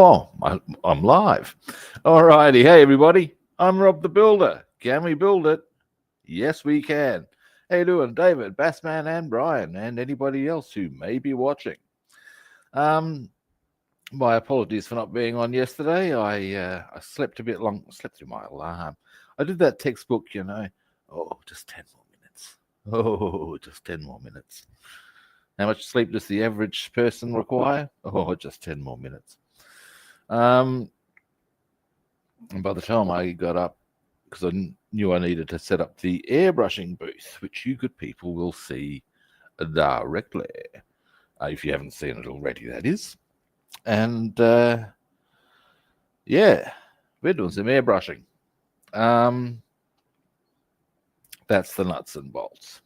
Oh, I'm live. All righty. Hey, everybody. I'm Rob the Builder. Can we build it? Yes, we can. Hey, doing David, Bassman, and Brian, and anybody else who may be watching. My apologies for not being on yesterday. I slept a bit long. Slept through my alarm. I did that textbook, Oh, just 10 more minutes. Oh, just 10 more minutes. How much sleep does the average person require? Oh, just 10 more minutes. And by the time I got up, because I knew I needed to set up the airbrushing booth, which you good people will see directly, if you haven't seen it already, that is. And yeah, we're doing some airbrushing. That's the nuts and bolts.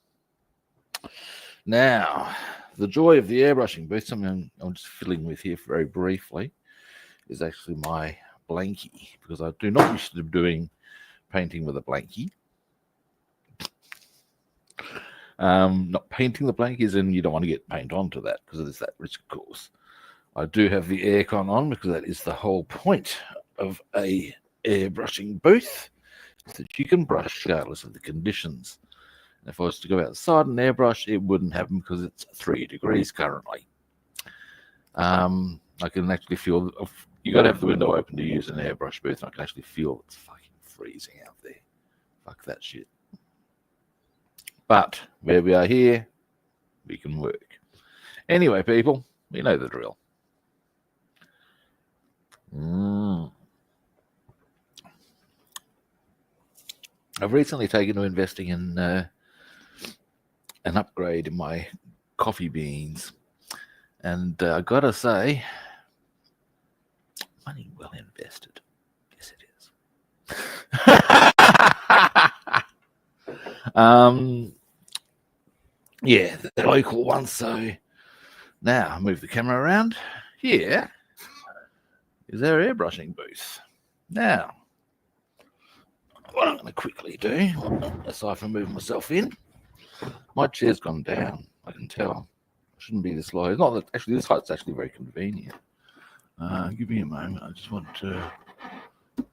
Now, the joy of the airbrushing booth, something I'm just fiddling with here very briefly, is actually my blankie, because I do not wish to be doing painting with a blankie. Not painting the blankie is in you don't want to get paint onto that because it is that risk, of course. I do have the aircon on because that is the whole point of a airbrushing booth, is that you can brush regardless of the conditions. And if I was to go outside and airbrush, it wouldn't happen because it's 3 degrees currently. I can actually feel, you got to have the window open to use an airbrush booth, and I can actually feel it's fucking freezing out there. Fuck that shit. But where we are here, we can work. Anyway, people, we know the drill. I've recently taken to investing in an upgrade in my coffee beans. And I gotta say, money well invested. Yes, it is. Yeah, the local one. So now I move the camera around. Here is our airbrushing booth. Now, what I'm going to quickly do, aside from moving myself in, my chair's gone down. I can tell. Shouldn't be this low. It's not that, actually, this height's actually very convenient. Give me a moment. I just want to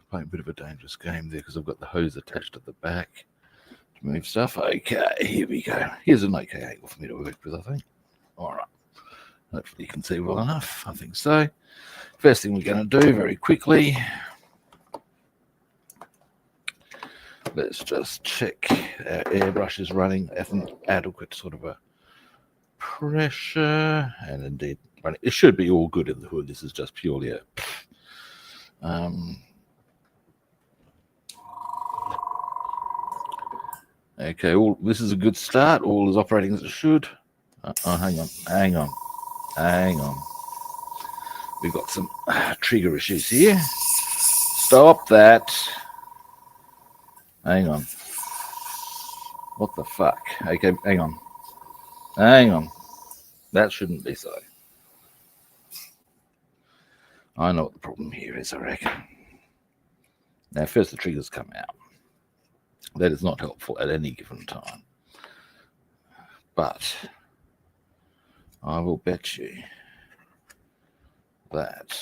play a bit of a dangerous game there because I've got the hose attached at the back to move stuff. Okay, here we go. Here's an okay angle for me to work with, I think. All right. Hopefully you can see well enough. I think so. First thing we're going to do very quickly, let's just check our airbrush is running at an adequate sort of a pressure, and indeed it should be all good in the hood. This is just purely a okay, this is a good start. All is operating as it should. Hang on, we've got some trigger issues here. Stop that. Hang on. What the fuck? Okay, hang on. That shouldn't be so. I know what the problem here is, I reckon. Now, first the triggers come out. That is not helpful at any given time. But I will bet you that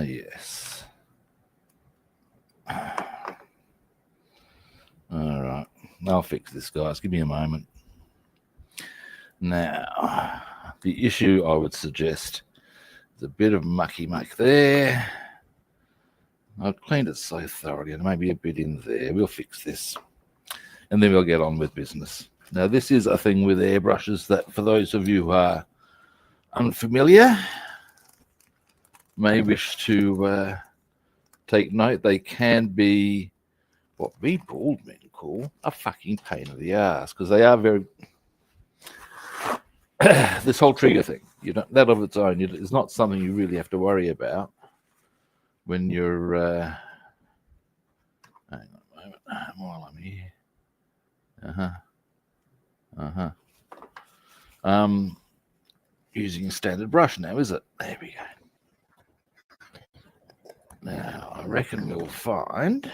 yes. All right, I'll fix this, guys. Give me a moment. Now, the issue I would suggest is a bit of mucky muck there. I've cleaned it so thoroughly, and maybe a bit in there. We'll fix this, and then we'll get on with business. Now, this is a thing with airbrushes that, for those of you who are unfamiliar, may wish to take note. They can be what we bald men call a fucking pain in the ass, because they are very this whole trigger thing, that of its own is not something you really have to worry about when you're hang on a moment while I'm here. Using a standard brush now, is it? There we go. Now I reckon we'll find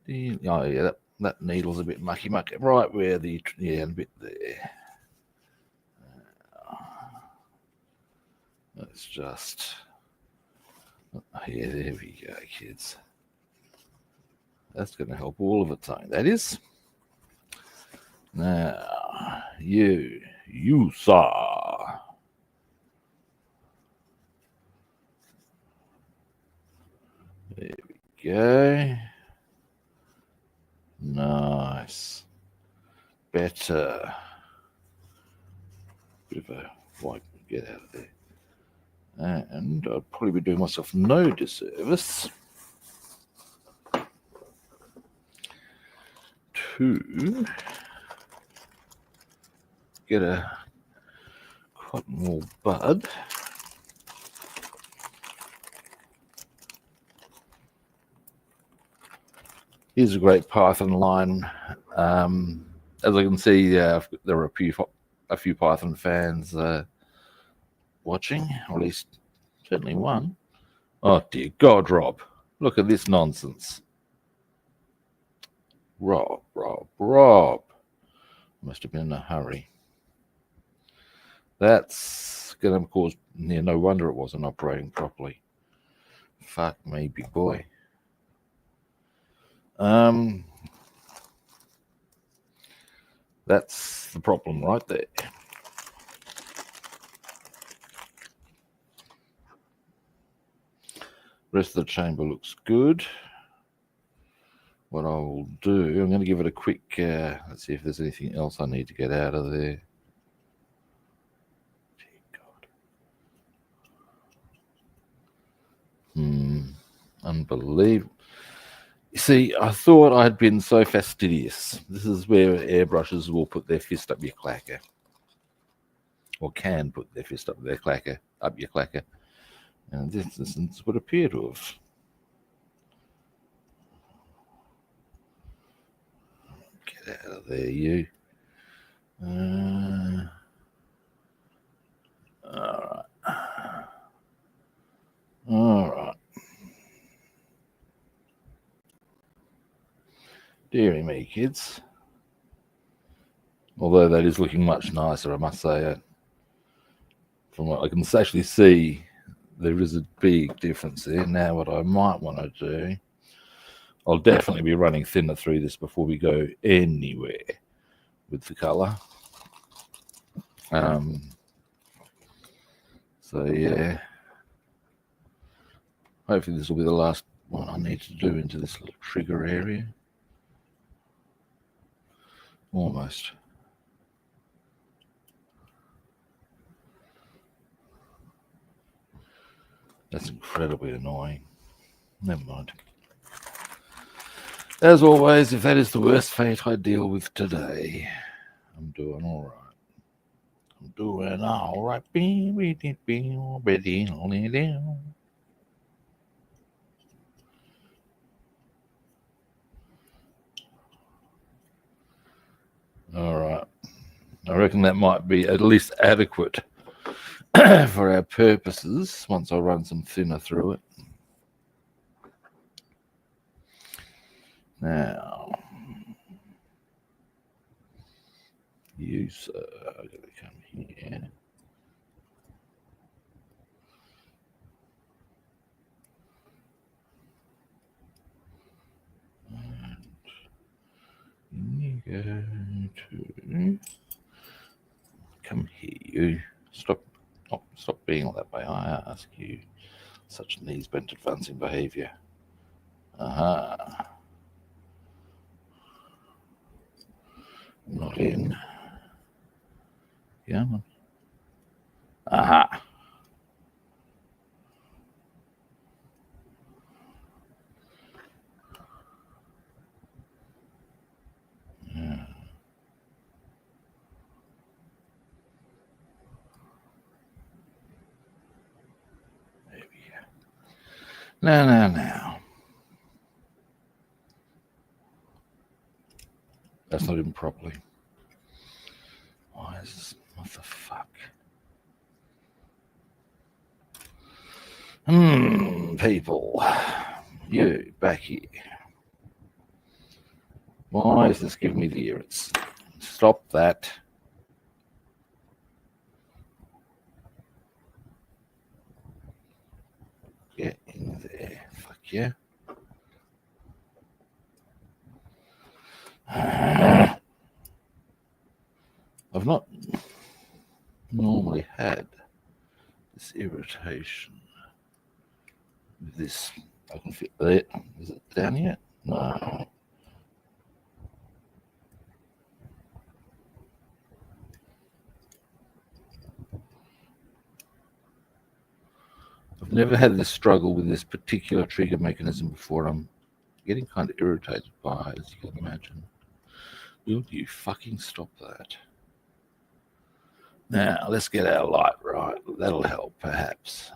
that needle's a bit mucky right where a bit there. Let's just... Yeah, there we go, kids. That's going to help all of its own, that is. Now, you saw. There we go. Nice. Better. Bit of a wipe, get out of there. And I'd probably be doing myself no disservice to get a cotton wool bud. Here's a great Python line. As I can see, there are a few Python fans watching, or at least certainly one. Oh dear God, Rob! Look at this nonsense. Rob! Must have been in a hurry. That's going to cause... Yeah, no wonder it wasn't operating properly. Fuck me, big boy. That's the problem right there. Rest of the chamber looks good. What I will do, I'm going to give it a quick, let's see if there's anything else I need to get out of there. Unbelievable. You see, I thought I'd been so fastidious. This is where airbrushes will put their fist up your clacker. Or can put their fist up your clacker. And in this instance would appear to have. Get out of there, you. Alright. Deary me, kids. Although that is looking much nicer, I must say. From what I can actually see, there is a big difference there. Now, what I might want to do, I'll definitely be running thinner through this before we go anywhere with the colour. So, yeah. Hopefully this will be the last one I need to do into this little trigger area. Almost. That's incredibly annoying. Never mind. As always, if that is the worst fate I deal with today, I'm doing all right. I'm doing all right. All right. I reckon that might be at least adequate for our purposes once I run some thinner through it. Now, you, sir, are going to come here. And you go to... Come here, you. Stop being that way, I ask you. Such knees bent advancing behaviour. Aha. Not in. Yeah. Aha. Yeah. There we go. Now. That's not even properly. Why is this? What the fuck? People. You, back here. Why is this giving me the irrits? Stop that. week, yeah? I've not normally had this irritation with this. I can feel it. Is it down here? No. I've never had this struggle with this particular trigger mechanism before. I'm getting kind of irritated by it, as you can imagine. Will you fucking stop that? Now, let's get our light right. That'll help, perhaps.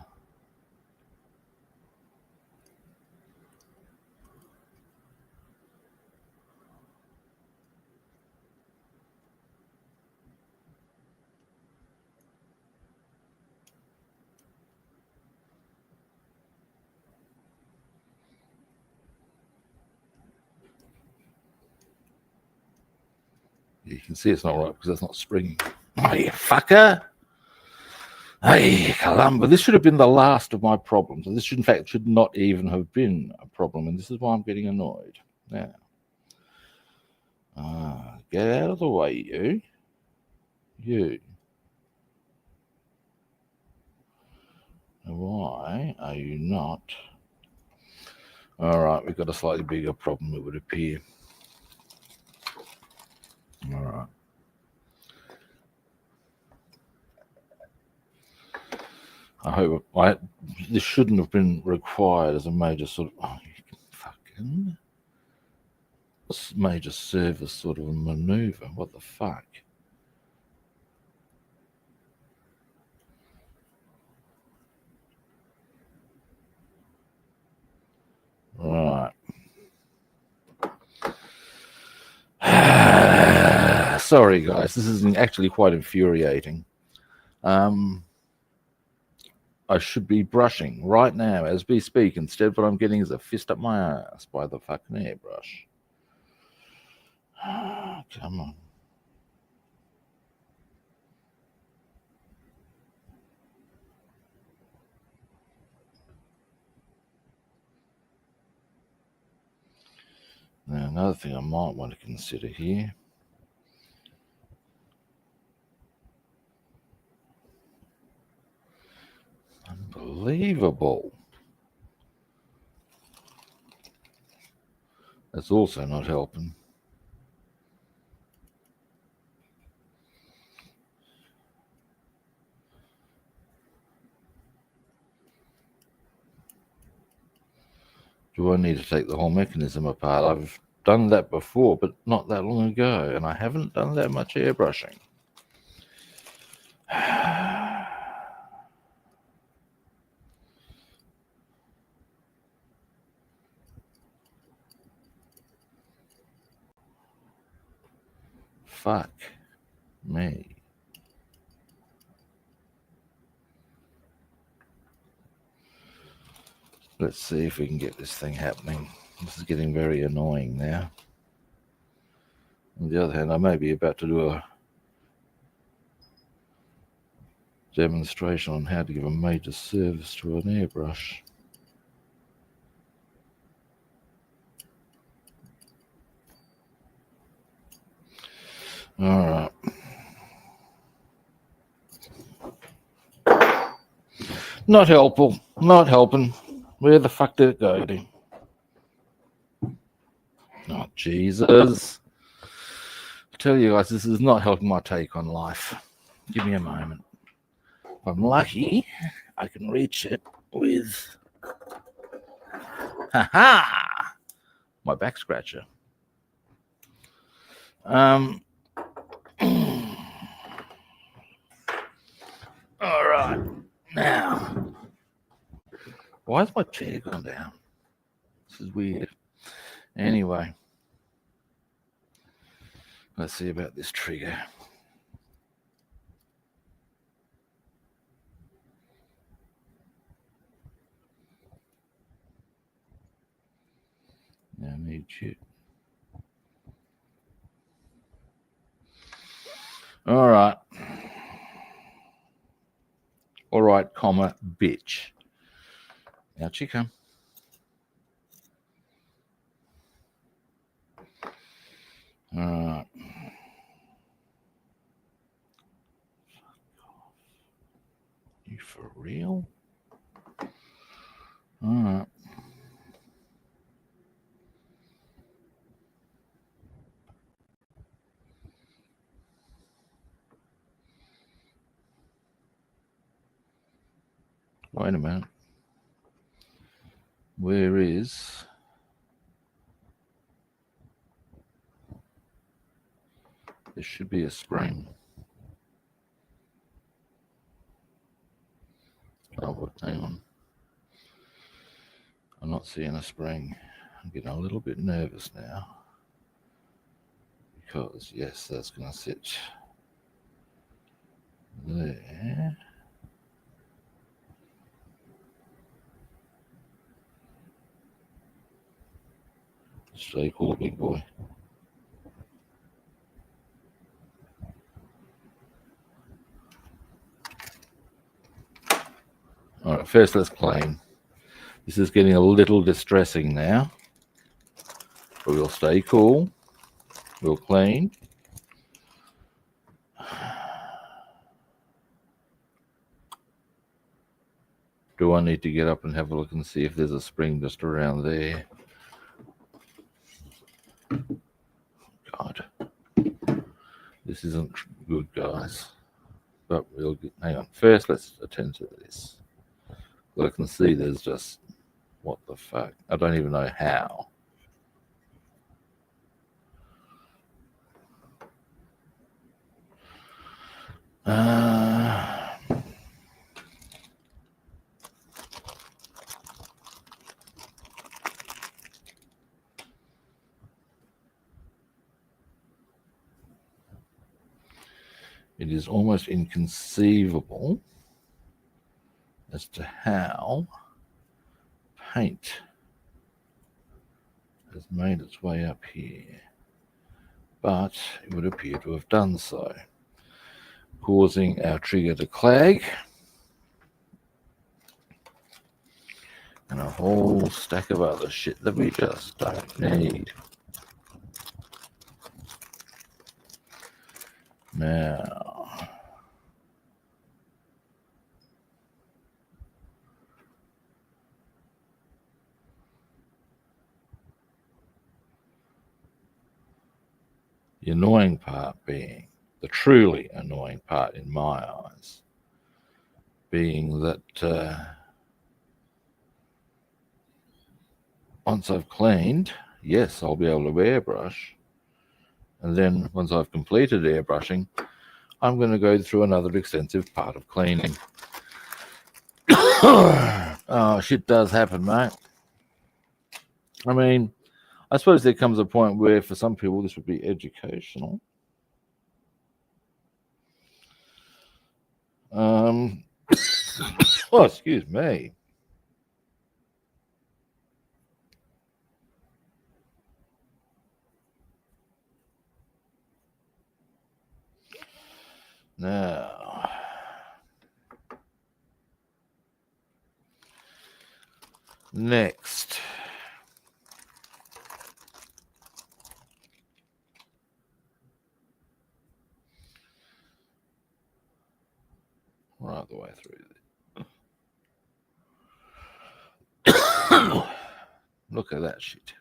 You can see it's not right because it's not springing. Oh, you fucker! Hey, Columba, this should have been the last of my problems. This, in fact, should not even have been a problem, and this is why I'm getting annoyed. Now, get out of the way, you. You. Why are you not? All right, we've got a slightly bigger problem, it would appear. All right. I hope this shouldn't have been required as a major sort of fucking major service sort of a maneuver. What the fuck? Right. Sorry, guys. This is actually quite infuriating. I should be brushing right now as we speak. Instead, what I'm getting is a fist up my ass by the fucking airbrush. Come on. Now, another thing I might want to consider here. Unbelievable. That's also not helping. Do I need to take the whole mechanism apart? I've done that before, but not that long ago, and I haven't done that much airbrushing. Fuck me. Let's see if we can get this thing happening. This is getting very annoying now. On the other hand, I may be about to do a demonstration on how to give a major service to an airbrush. All right. Not helpful. Not helping. Where the fuck did it go to? Oh, Jesus. I tell you guys, this is not helping my take on life. Give me a moment. If I'm lucky, I can reach it with... Ha-ha! My back scratcher. All right. Now, why has my chair gone down? This is weird. Anyway, let's see about this trigger. Now, need you. All right. All right, comma, bitch. Out you come. Alright. You for real? Alright. Wait a minute. Where is... There should be a spring. Oh, but hang on. I'm not seeing a spring. I'm getting a little bit nervous now. Because, yes, that's going to sit there. Stay cool, big boy. All right, first let's clean. This is getting a little distressing now. But we'll stay cool. We'll clean. Do I need to get up and have a look and see if there's a spring just around there? God. This isn't good, guys. But we'll get, hang on. First, let's attend to this. I can see there's just, what the fuck? I don't even know how. It is almost inconceivable as to how paint has made its way up here, but it would appear to have done so, causing our trigger to clag and a whole stack of other shit that we just don't need. Now, the annoying part being, the truly annoying part in my eyes, being that once I've cleaned, yes, I'll be able to airbrush. And then once I've completed airbrushing, I'm going to go through another extensive part of cleaning. Oh, shit does happen, mate. I mean, I suppose there comes a point where for some people this would be educational. Oh, excuse me. Now, next. Right the way through there. Look at that shit.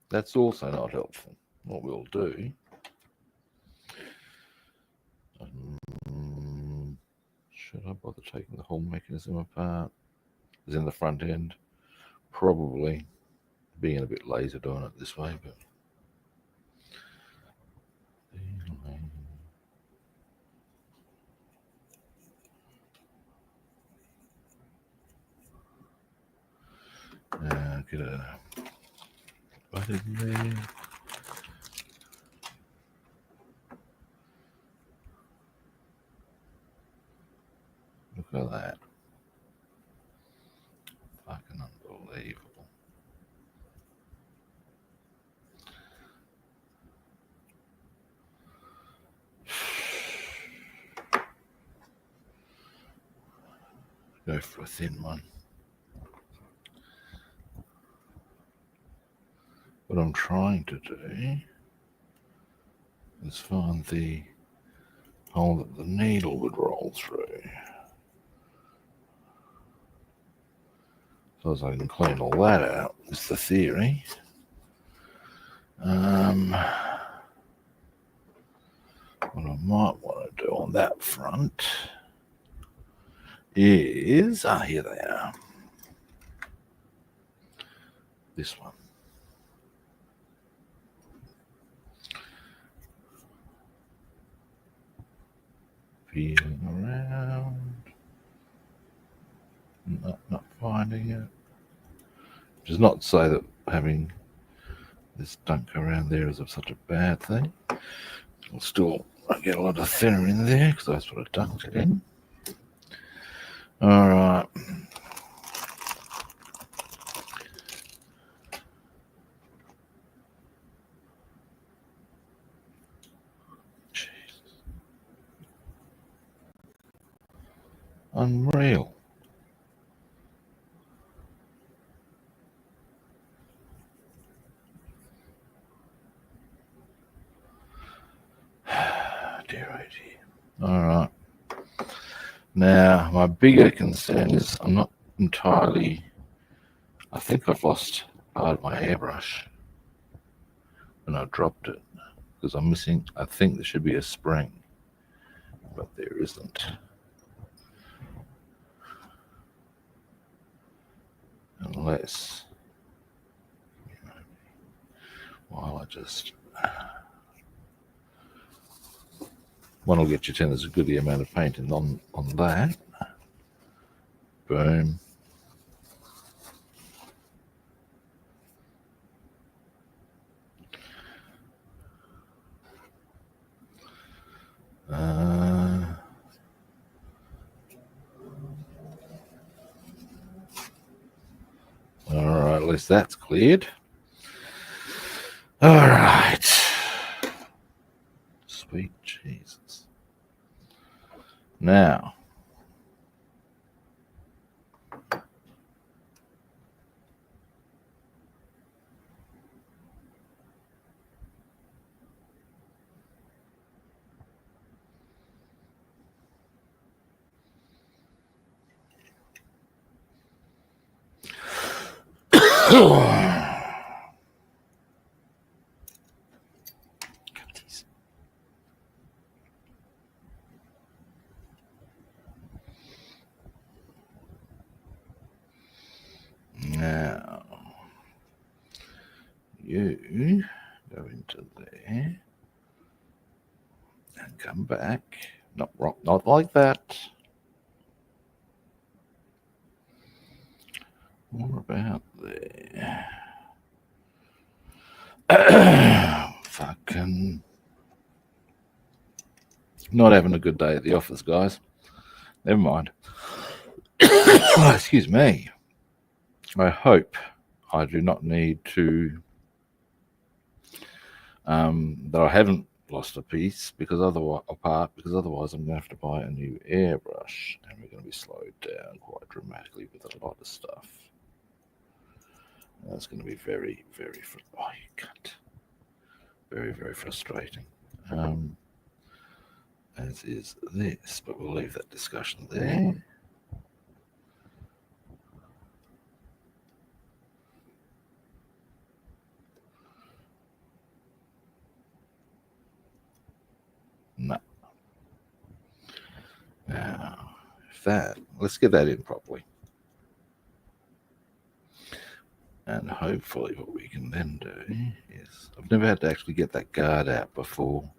That's also not helpful. What we'll do, should I bother taking the whole mechanism apart? Is in the front end, probably. Being a bit lazy doing it this way, but get a button there. Look at that. Fucking unbelievable. go for a thin one. What I'm trying to do is find the hole that the needle would roll through, so as I can clean all that out is the theory. What I might want to do on that front is, here they are. This one. Feeling around. Not finding it. Which is not to say that having this dunk around there is such a bad thing. I'll still get a lot of thinner in there because that's what I dunked it in. All right. Jesus. Unreal. Dear oh dear. All right. Now, my bigger concern is I'm not entirely... I think I've lost part of my airbrush when I dropped it because I'm missing... I think there should be a spring, but there isn't. Unless... while I just... one will get you 10. There's a good amount of painting on that. Boom. All right, at least that's cleared. All right. Sweet Jesus. Now, now you go into there and come back. Not like that. More about there. Fucking not having a good day at the office, guys. Never mind. Excuse me. I hope I do not need to that I haven't lost a piece because otherwise I'm going to have to buy a new airbrush and we're going to be slowed down quite dramatically with a lot of stuff. That's going to be very, very very, very frustrating. As is this, but we'll leave that discussion there. No. Now, let's get that in properly. And hopefully what we can then do is, I've never had to actually get that guard out before.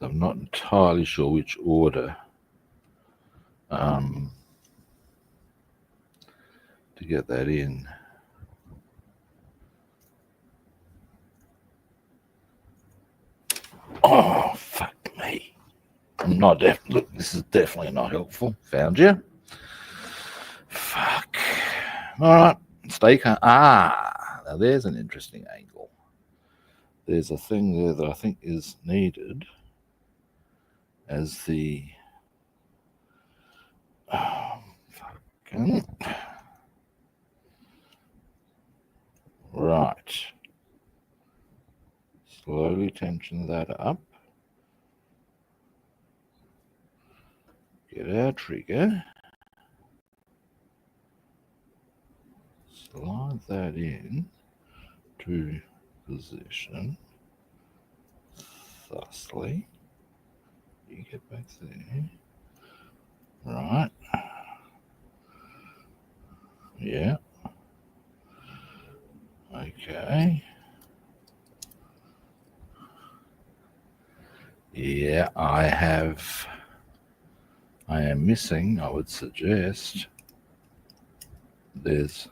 I'm not entirely sure which order to get that in. Oh, fuck me. Look, this is definitely not helpful. Found you. Fuck. All right. Stay calm. Now there's an interesting angle. There's a thing there that I think is needed as the second. Right. Slowly tension that up. Get our trigger. Slide that in to position. Thusly. You get back there. Right. Yeah. Okay. Yeah, I am missing, I would suggest, there's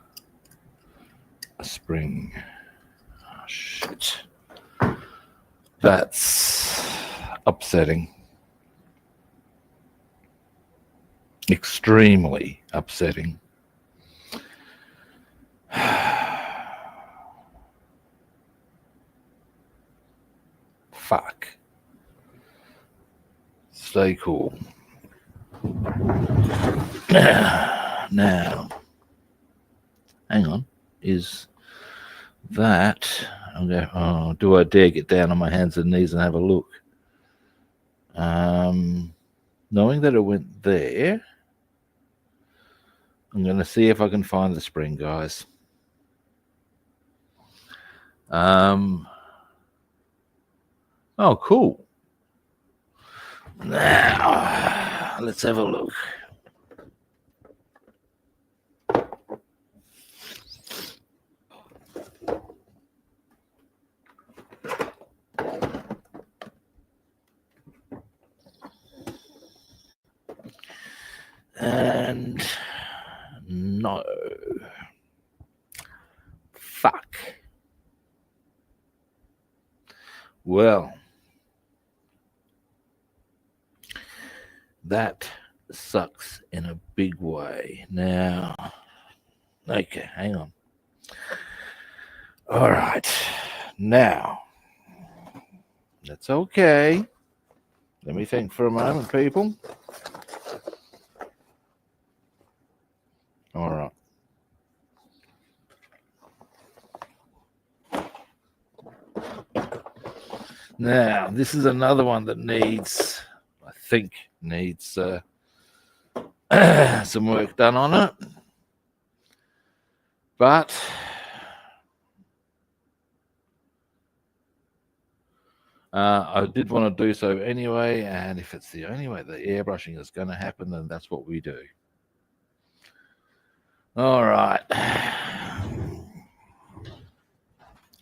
a spring. Oh, shit. That's upsetting. Extremely upsetting. Fuck. Stay cool. Now, hang on. Is that... I'm going, oh, do I dare get down on my hands and knees and have a look? Knowing that it went there, I'm going to see if I can find the spring, guys. Oh, cool. Now, let's have a look. And no. Fuck. Well, that sucks in a big way. Now, okay, hang on. All right. Now, that's okay. Let me think for a moment, people. All right. Now, this is another one that needs, I think, needs some work done on it. But I did want to do so anyway, and if it's the only way the airbrushing is going to happen, then that's what we do. All right.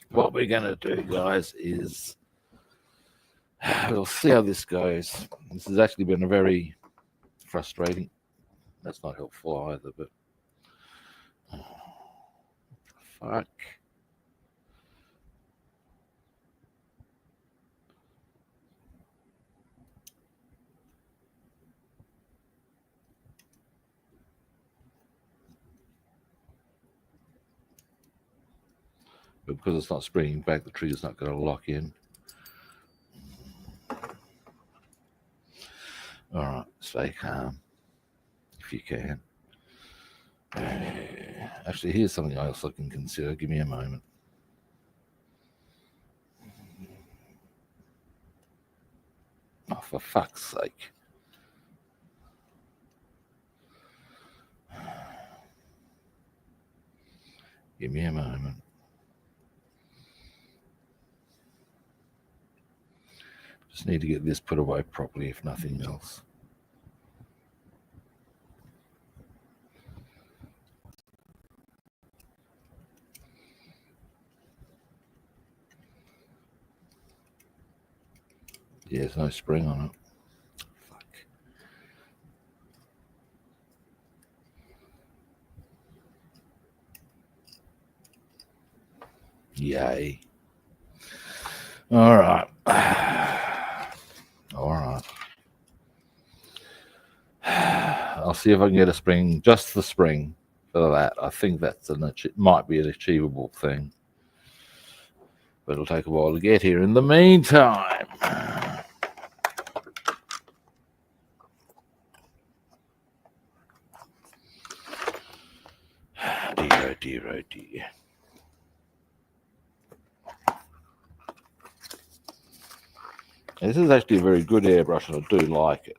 What we're going to do, guys, is we'll see how this goes. This has actually been a very frustrating. That's not helpful either, but fuck. But because it's not springing back, the trigger's not going to lock in. All right, stay calm if you can. Actually, here's something else I can consider. Give me a moment. Oh, for fuck's sake. Give me a moment. Just need to get this put away properly, if nothing else. Yeah, there's no spring on it. Fuck. Yay. All right. All right. I'll see if I can get a spring, just the spring for that. I think that's might be an achievable thing. But it'll take a while to get here. In the meantime, dear, oh dear. This is actually a very good airbrush, and I do like it.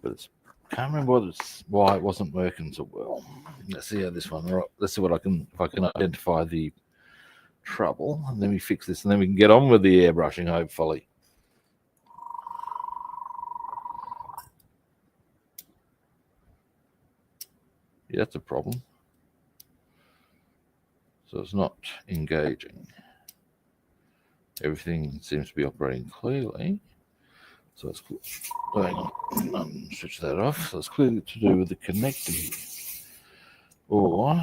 But I can't remember why it wasn't working so well. Let's see how this one. Let's see what if I can identify the trouble, and then we fix this, and then we can get on with the airbrushing, hopefully. Yeah, that's a problem. So it's not engaging. Everything seems to be operating clearly. So it's going on. Switch that off. So it's clearly to do with the connector here, or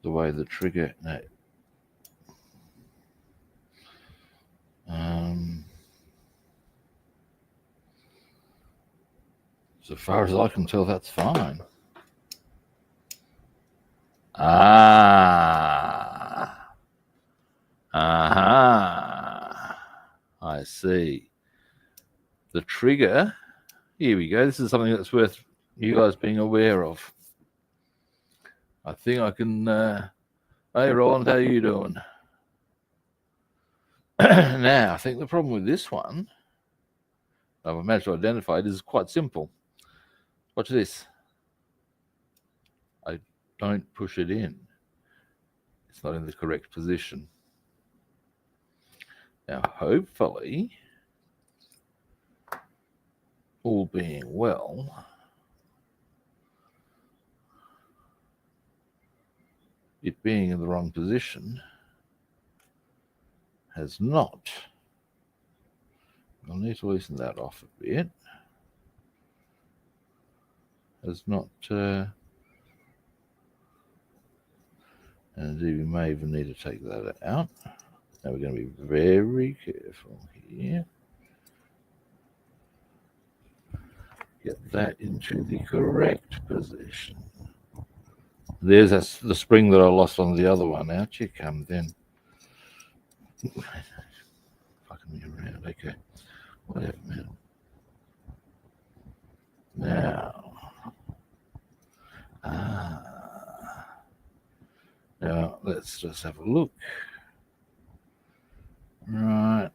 the way the trigger. No. So far as I can tell, that's fine. I see. The trigger. Here we go. This is something that's worth you guys being aware of. I think I can. Hey, Roland, how are you doing? Now, I think the problem with this one, I've managed to identify it, is quite simple. Watch this. I don't push it in. It's not in the correct position. Now, hopefully, all being well, it being in the wrong position has not. I'll need to loosen that off a bit. Has not. And we may even need to take that out. Now we're going to be very careful here. Get that into the correct position. There's the spring that I lost on the other one. Out you come then. Fucking me around. Okay. Whatever, man. Now. Now let's just have a look. Right.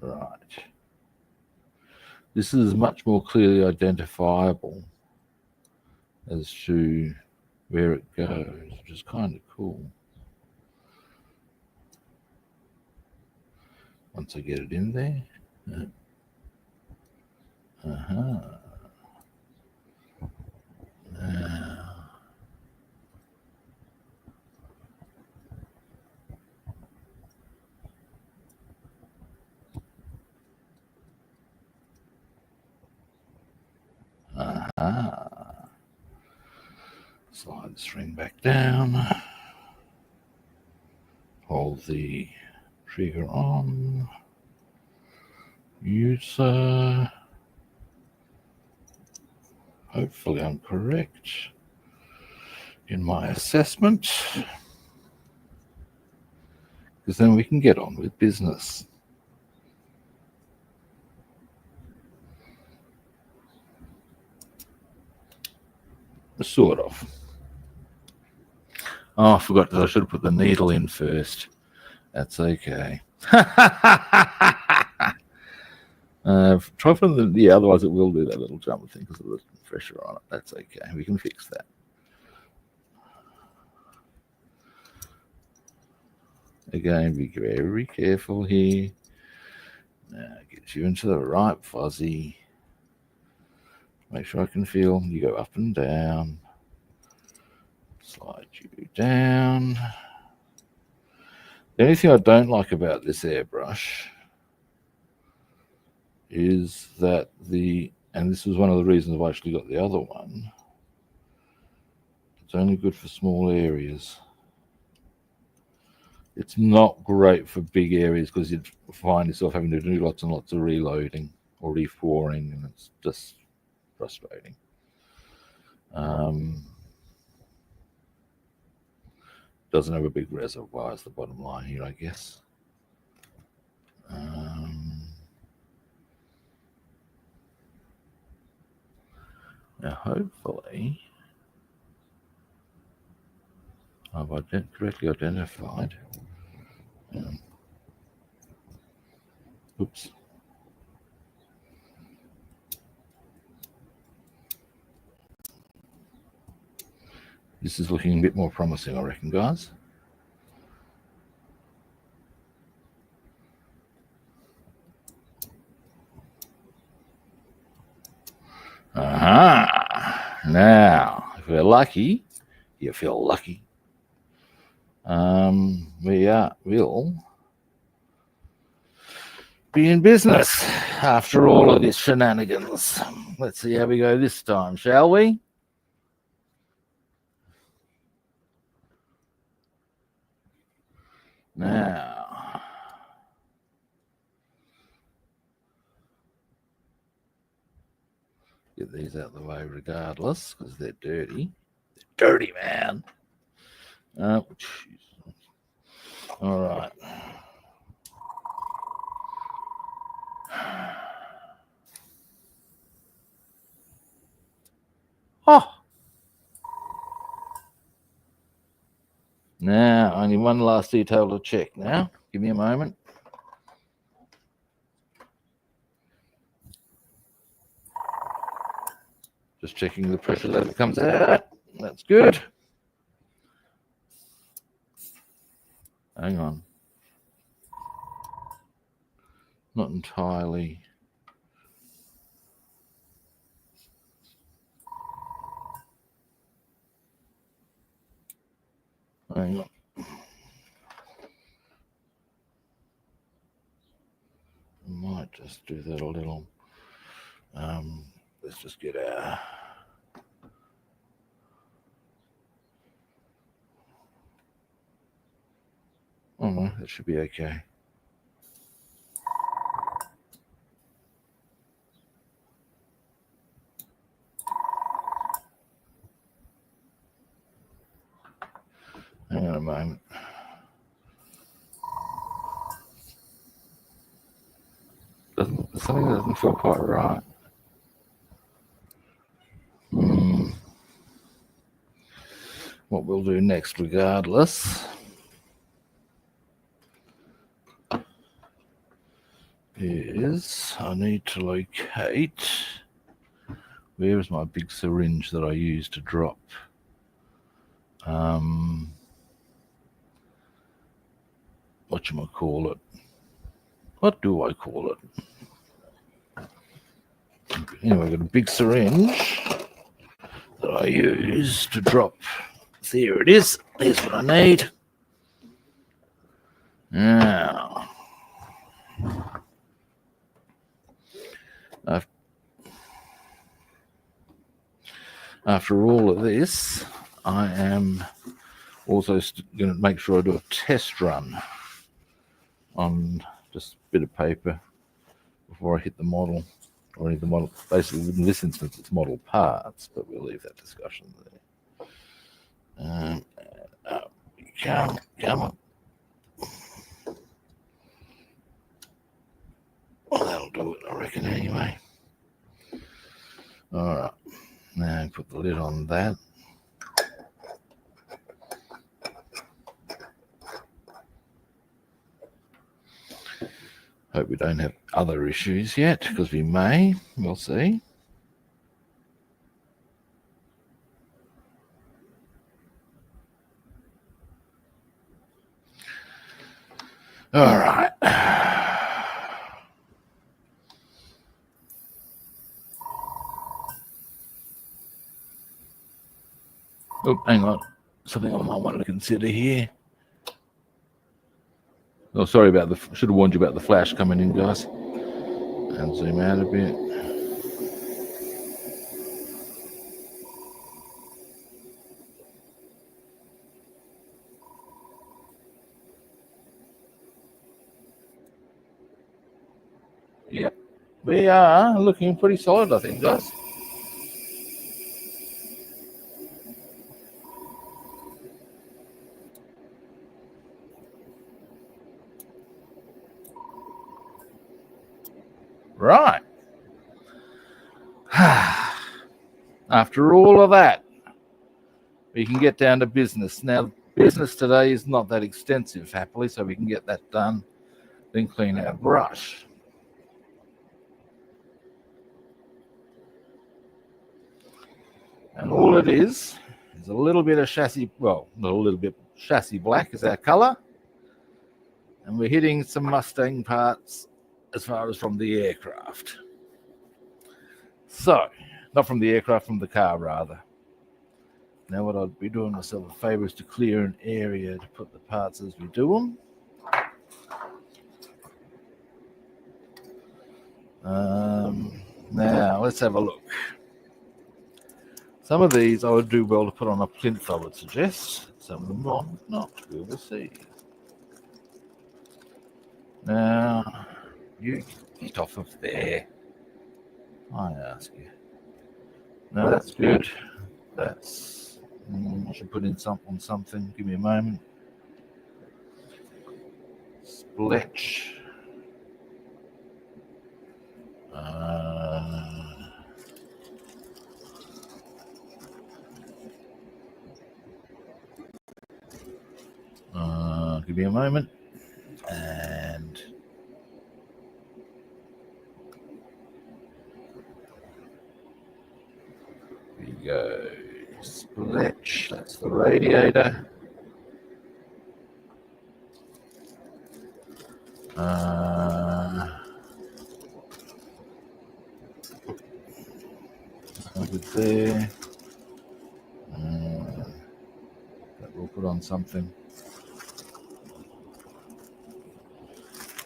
Right. This is much more clearly identifiable as to where it goes, which is kind of cool. Once I get it in there. Slide the string back down. Hold the trigger on. User. Hopefully I'm correct in my assessment, because then we can get on with business. Sort of. Oh, I forgot that I should have put the needle in first. That's okay. Try from the otherwise it will do that little jump thing because of the pressure on it. That's okay. We can fix that. Again, be very careful here. Now, get you into the right fuzzy. Make sure I can feel you go up and down. Slide you down. The only thing I don't like about this airbrush is that and this was one of the reasons I actually got the other one, it's only good for small areas. It's not great for big areas because you'd find yourself having to do lots and lots of reloading or re-pouring, and it's just frustrating. Doesn't have a big reservoir is the bottom line here, I guess. Now, hopefully, I've correctly identified. Oops. This is looking a bit more promising, I reckon, guys. Aha! Now, if we're lucky, you feel lucky. We'll be in business after all of this shenanigans. Let's see how we go this time, shall we? Now, get these out of the way regardless, because they're dirty. They're dirty, man. Oh, jeez. All right. Oh. Now, only one last detail to check now. Give me a moment. Just checking the pressure as it comes out. That's good. Hang on. Not entirely. Hang on. I might just do that a little. Let's just get our. Oh no, that should be okay. Hang on a moment. Something doesn't feel quite right. What we'll do next, regardless, is I need to locate where is my big syringe that I use to drop. Whatchamacallit? What do I call it? Anyway, I've got a big syringe that I use to drop. There it is. Here's what I need. Now, after all of this, I am also going to make sure I do a test run on just a bit of paper before I hit the model, or the model. Basically, in this instance, it's model parts, but we'll leave that discussion there. Come on. Well, that'll do it, I reckon, anyway. All right. Now put the lid on that. Hope we don't have other issues yet, because we may. We'll see. All right. Oh, hang on. Something I might want to consider here. Oh, sorry about should have warned you about the flash coming in, guys. And zoom out a bit. Yep. We are looking pretty solid, I think, guys. Right. After all of that, we can get down to business. Now, business today is not that extensive, happily, so we can get that done, then clean our brush. And all it is a little bit of chassis, well, not a little bit, chassis black is our color. And we're hitting some Mustang parts as far as from the aircraft. So, not from the aircraft, from the car rather. Now what I'd be doing myself a favor is to clear an area to put the parts as we do them. Now let's have a look. Some of these I would do well to put on a plinth, I would suggest. Some of them not. We will see. Now, you get off of there, I ask you. No, that's good. That's, I should put in something. Give me a moment. Spletch. Give me a moment. And there you go. Spletch. That's the radiator. Over there. That we'll put on something.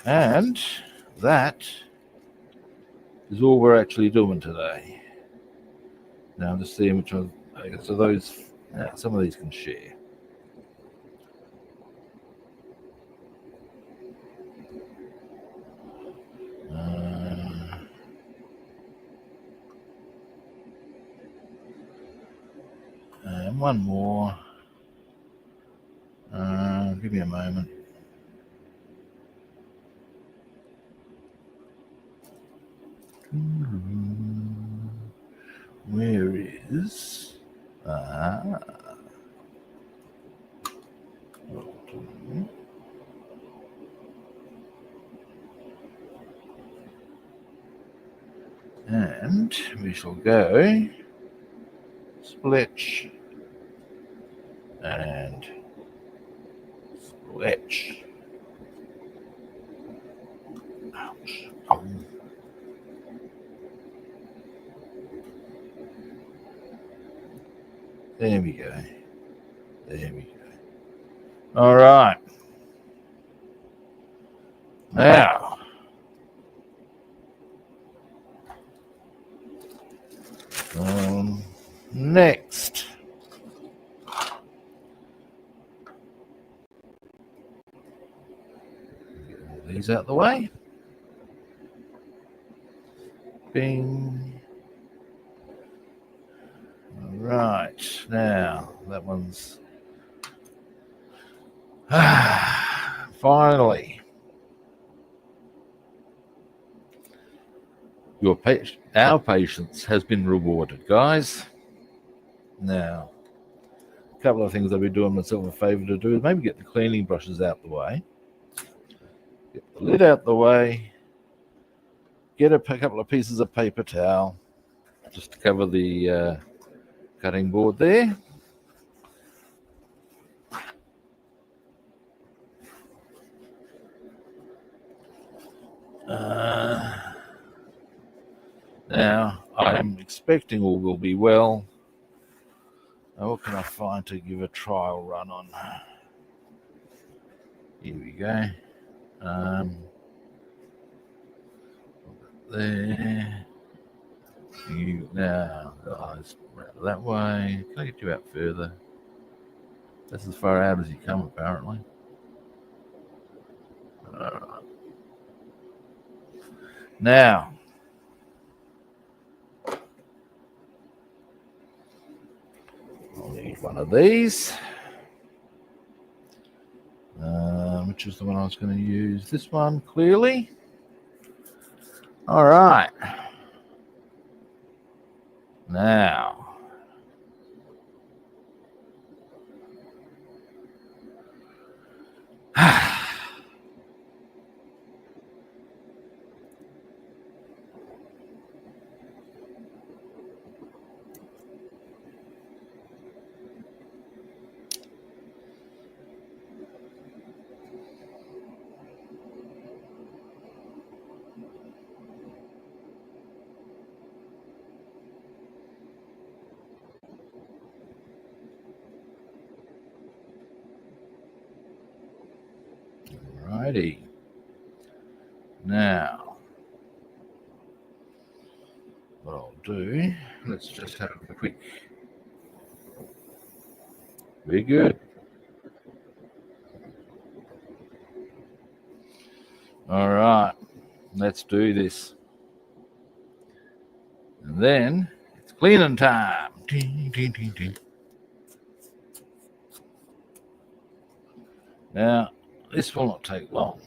And that is all we're actually doing today. Now I'm just seeing which one. So those, some of these can share. And one more. Give me a moment. Where is and we shall go spletch and spletch. Ouch. Oh. There we go. There we go. All right. Now, next, get all these out the way. Bing. All right. Now, that one's finally. Our patience has been rewarded, guys. Now, a couple of things I'll be doing myself a favor to do is maybe get the cleaning brushes out the way, get the lid out the way, get a couple of pieces of paper towel just to cover the cutting board there. Now, I'm expecting all will be well. Now, what can I find to give a trial run on? Here we go. There. You now, eyes that way. Can I get you out further? That's as far out as you come, apparently. All right. Now, I'll need one of these. Which is the one I was going to use? This one, clearly. All right. Now, Righty. Now, what I'll do, let's just have a quick. Very good. All right, let's do this. And then it's cleaning time. Ding, ding, ding, ding. Now, this will not take long.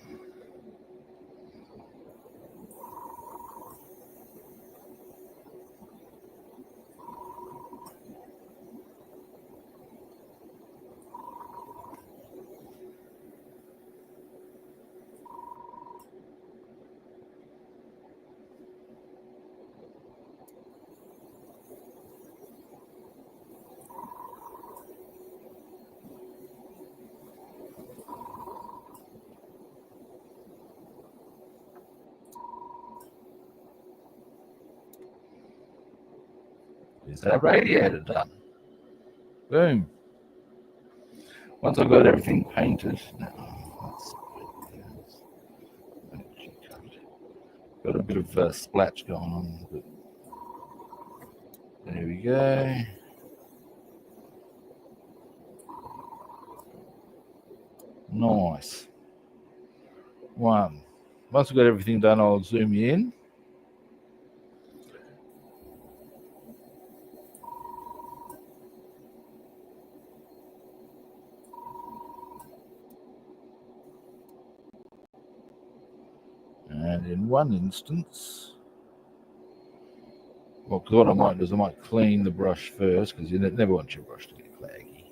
Is that radiator done? Boom. Once I've got everything painted, got a bit of splatch going on. But there we go. Nice. Once we've got everything done, I'll zoom you in. And in one instance, well, because what I might do is I might clean the brush first, because you never want your brush to get claggy.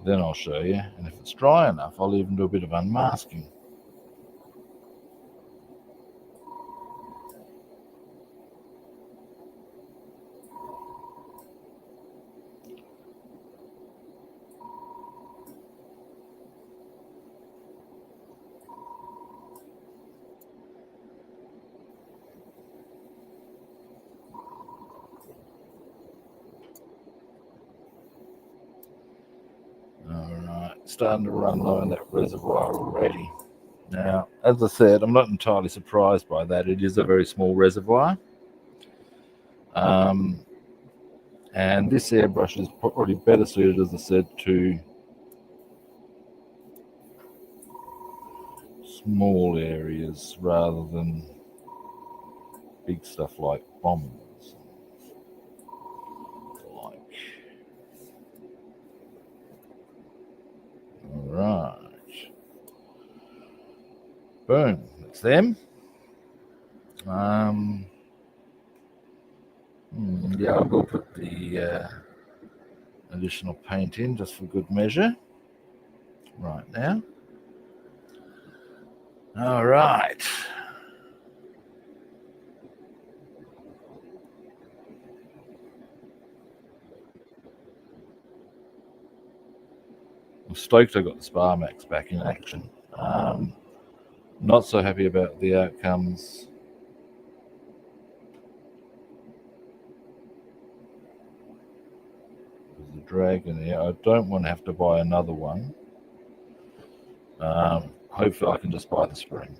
Then I'll show you, and if it's dry enough, I'll even do a bit of unmasking. Starting to run low in that reservoir already. Now, as I said, I'm not entirely surprised by that. It is a very small reservoir. And this airbrush is probably better suited, as I said, to small areas rather than big stuff like bombs. All right. Boom. That's them. Yeah, I will put the additional paint in just for good measure right now. All right. I'm stoked I got the Sparmax back in action. Not so happy about the outcomes. There's a dragon here. I don't want to have to buy another one. Hopefully I can just buy the spring.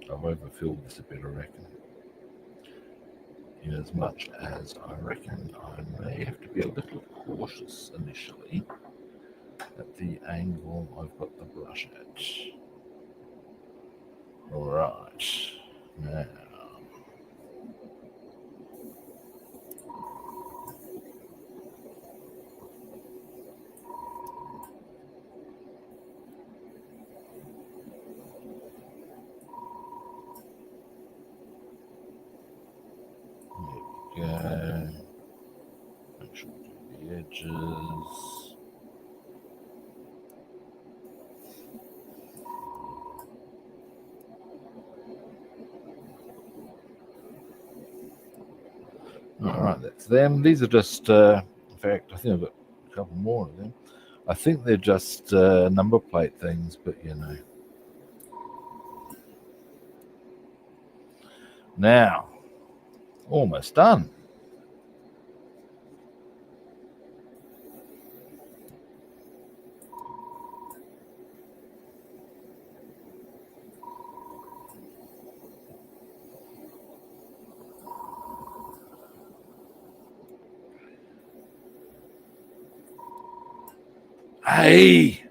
I've overfilled this a bit, I reckon. In as much as I reckon I may have to be a little cautious initially at the angle I've got the brush at. All right, now. There we go. Make sure we do the edges. All right, that's them. These are just, in fact, I think I've got a couple more of them. I think they're just number plate things, but you know. Now, almost done. Hey!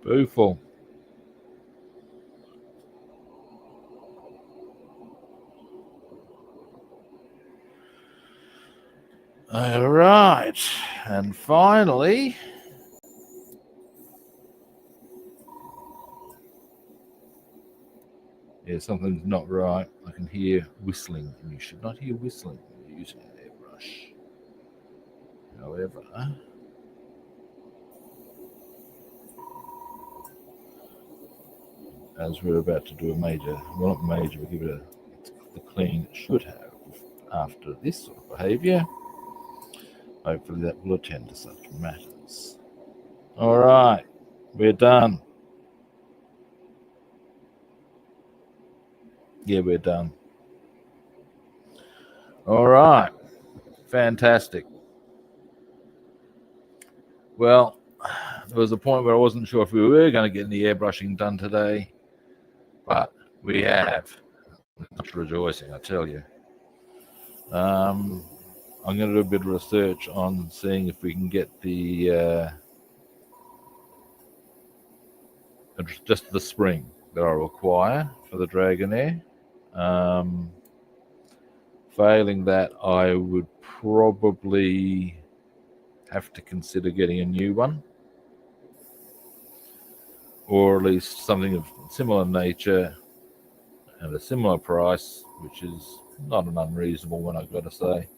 Beautiful. All right. And finally, yeah, something's not right. I can hear whistling, and you should not hear whistling when you're using an airbrush. However, as we're about to do a major, well, not major, we'll give it the clean it should have after this sort of behaviour. Hopefully that will attend to such matters. All right, we're done. Yeah, we're done. All right, fantastic. Well, there was a point where I wasn't sure if we were going to get any airbrushing done today, but we have. Much rejoicing, I tell you. I'm going to do a bit of research on seeing if we can get the just the spring that I require for the Dragonair. Failing that, I would probably have to consider getting a new one, or at least something of similar nature and a similar price, which is not an unreasonable one, I've got to say,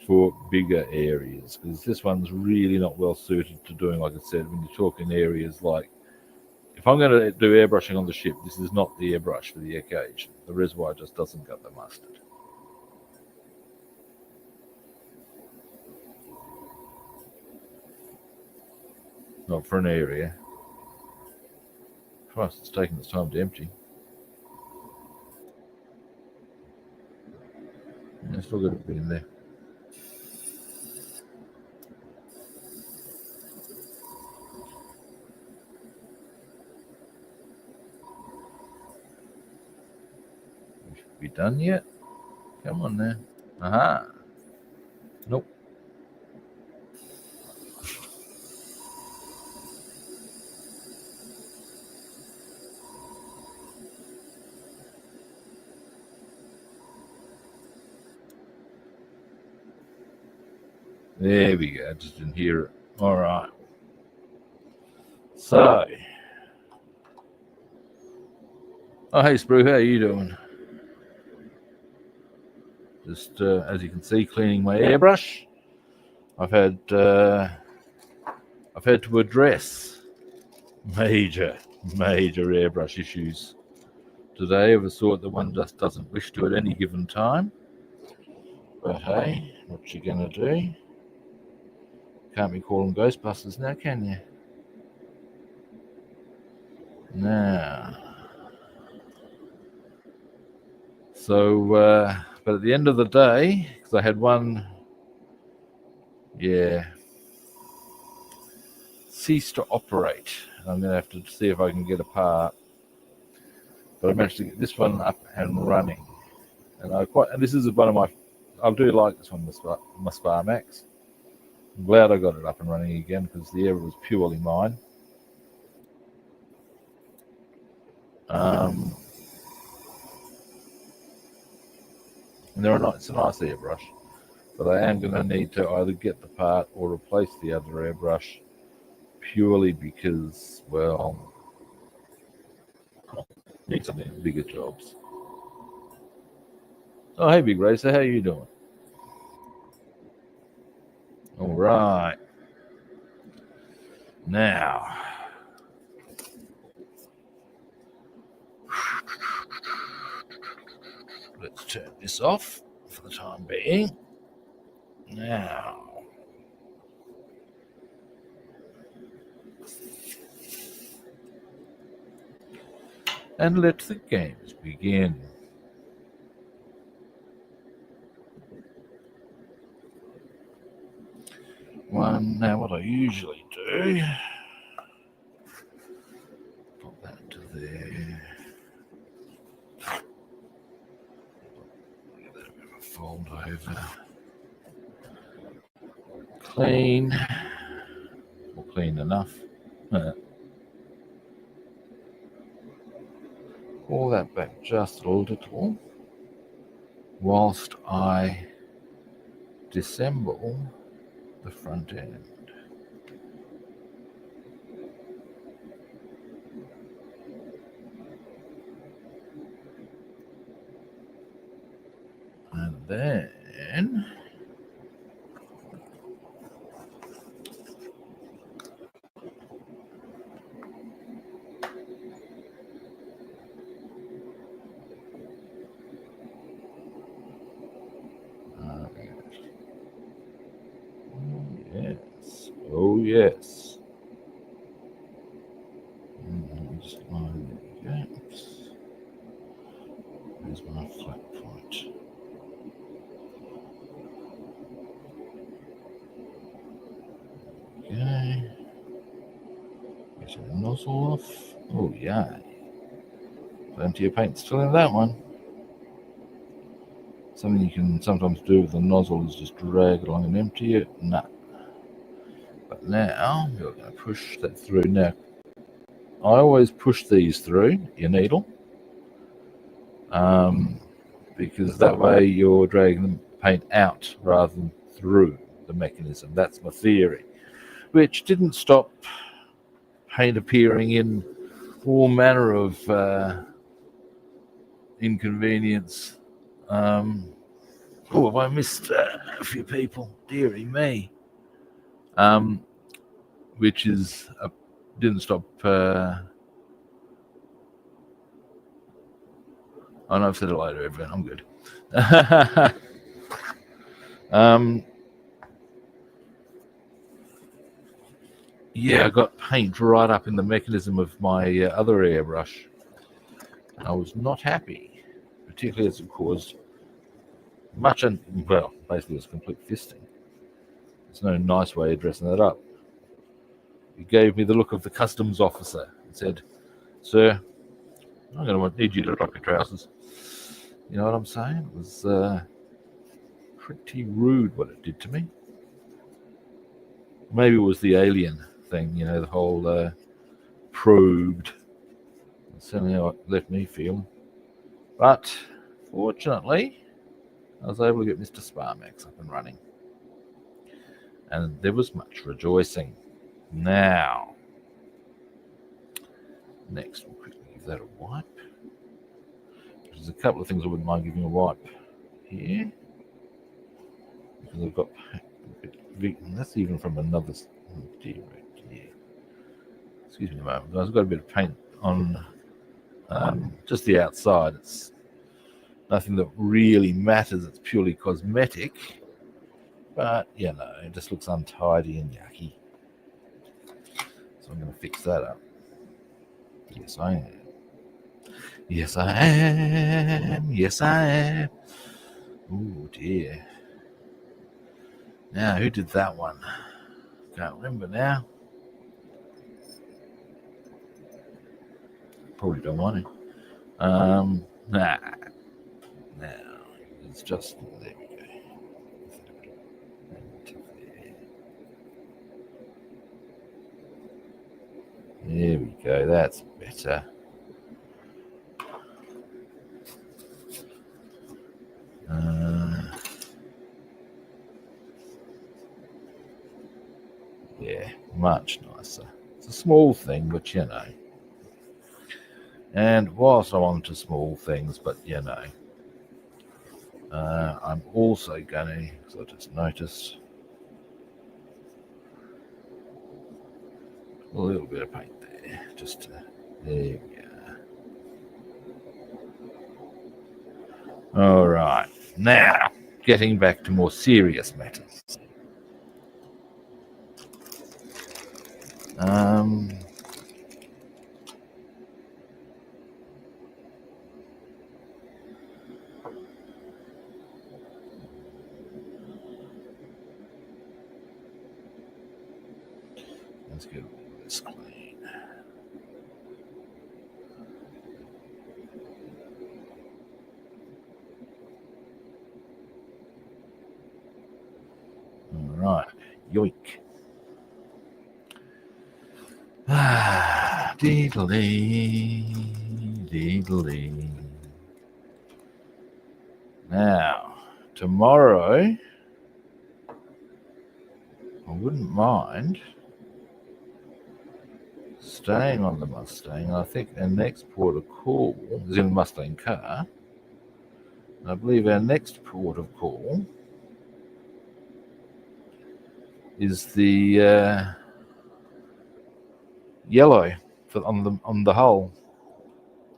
for bigger areas, because this one's really not well suited to doing, like I said, when you're talking areas like, if I'm going to do airbrushing on the ship, this is not the airbrush for the occasion. The reservoir just doesn't cut the mustard. Not for an area. Christ, it's taking its time to empty. It's still got to be in there. We done yet? Come on now. Aha. Nope. There we go. I just didn't hear it. All right. So, oh hey Sprue, how are you doing? Just as you can see, cleaning my airbrush. I've had to address major airbrush issues today of a sort that one just doesn't wish to at any given time. But hey, what you gonna do? Can't be calling Ghostbusters now, can you? Now, so but at the end of the day, because I had one, cease to operate. I'm going to have to see if I can get a part. But I managed to get this one up and running, and this is one of my. I do like this one, my Spar Max. I'm glad I got it up and running again because the error was purely mine. And it's a nice airbrush, but I am going to need to either get the part or replace the other airbrush purely because, well, Need something bigger jobs. Oh, hey, Big Racer, how you doing? All right. Now, let's turn this off for the time being. Now, and let the games begin. Now what I usually do, put that to there. Get that a bit of a fold over. Clean, or clean enough. Pull that back just a little whilst I disassemble the front end. And then yes, oh yes. Just line the gaps. There's my flat point. Okay. Get your nozzle off. Oh yeah. Plenty of paint still in that one. Something you can sometimes do with the nozzle is just drag it along and empty it. Nah. But now you're going to push that through. Now, I always push these through your needle, because that way you're dragging the paint out rather than through the mechanism. That's my theory, which didn't stop paint appearing in all manner of inconvenience. Oh, have I missed a few people? Dearie me. Which is didn't stop. Oh no, I've said hello to everyone. I'm good. Yeah, I got paint right up in the mechanism of my other airbrush. I was not happy, particularly as it caused much, well, basically it was complete fisting. There's no nice way of dressing that up. He gave me the look of the customs officer and said, "Sir, I'm going to need you to drop your trousers." You know what I'm saying? It was pretty rude what it did to me. Maybe it was the alien thing, you know, the whole probed. That's certainly how it left me feel. But fortunately, I was able to get Mr. Sparmax up and running. And there was much rejoicing. Now, next we'll quickly give that a wipe. There's a couple of things I wouldn't mind giving a wipe here. Because I've got, and that's even from another, dear. Excuse me a moment, guys. I've got a bit of paint on just the outside. It's nothing that really matters. It's purely cosmetic. But, you know, it just looks untidy and yucky. So I'm going to fix that up. Yes, I am. Yes, I am. Yes, I am. Oh, dear. Now, who did that one? Can't remember now. Probably don't want to. Nah. Now, it's just, there we go. There we go, that's better. Yeah, much nicer. It's a small thing, but you know. And whilst I'm on to small things, but you know, I'm also going to, because I just noticed a little bit of paint there, just to, there we go. All right, now getting back to more serious matters. Let's get all this clean. All right, yoink. Deedly, deedly. Now, tomorrow, I wouldn't mind staying on the Mustang. I think our next port of call is in the Mustang car. I believe our next port of call is the yellow on the hull.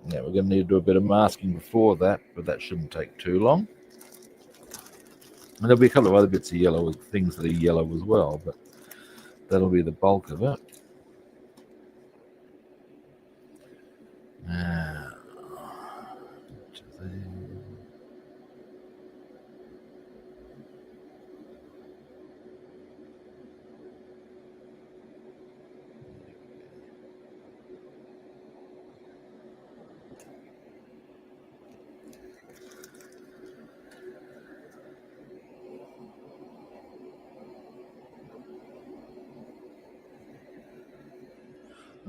Yeah, we're going to need to do a bit of masking before that, but that shouldn't take too long. And there'll be a couple of other bits of yellow, things that are yellow as well, but that'll be the bulk of it. Now,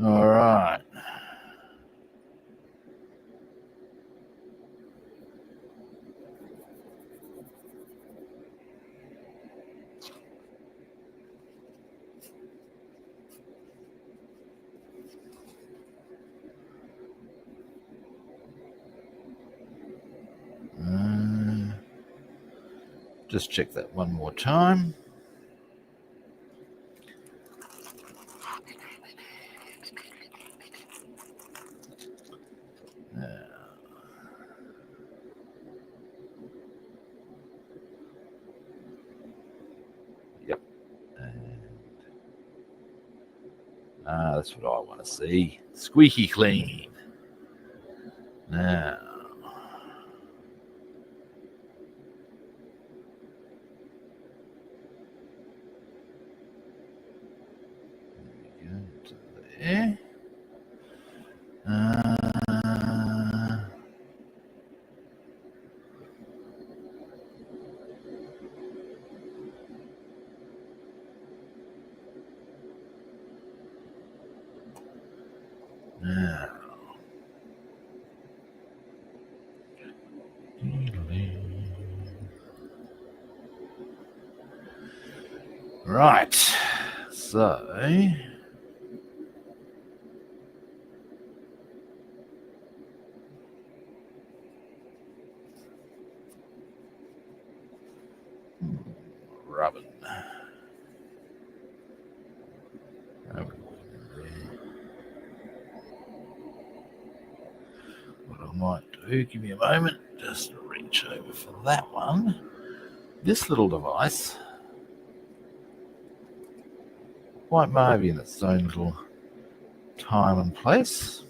all right. Just check that one more time. Yep. That's what I want to see. Squeaky clean. Now. There. Now. Right. So. Robin. What I might do, give me a moment, just reach over for that one. This little device, quite maybe in its own little time and place.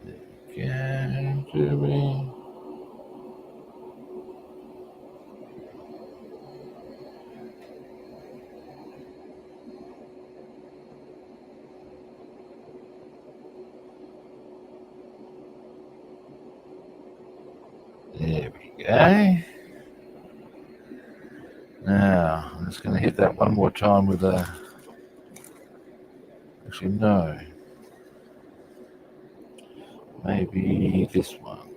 There you go, Jimmy. There we go. Now, I'm just going to hit that one more time with a... Actually, no. Maybe this one.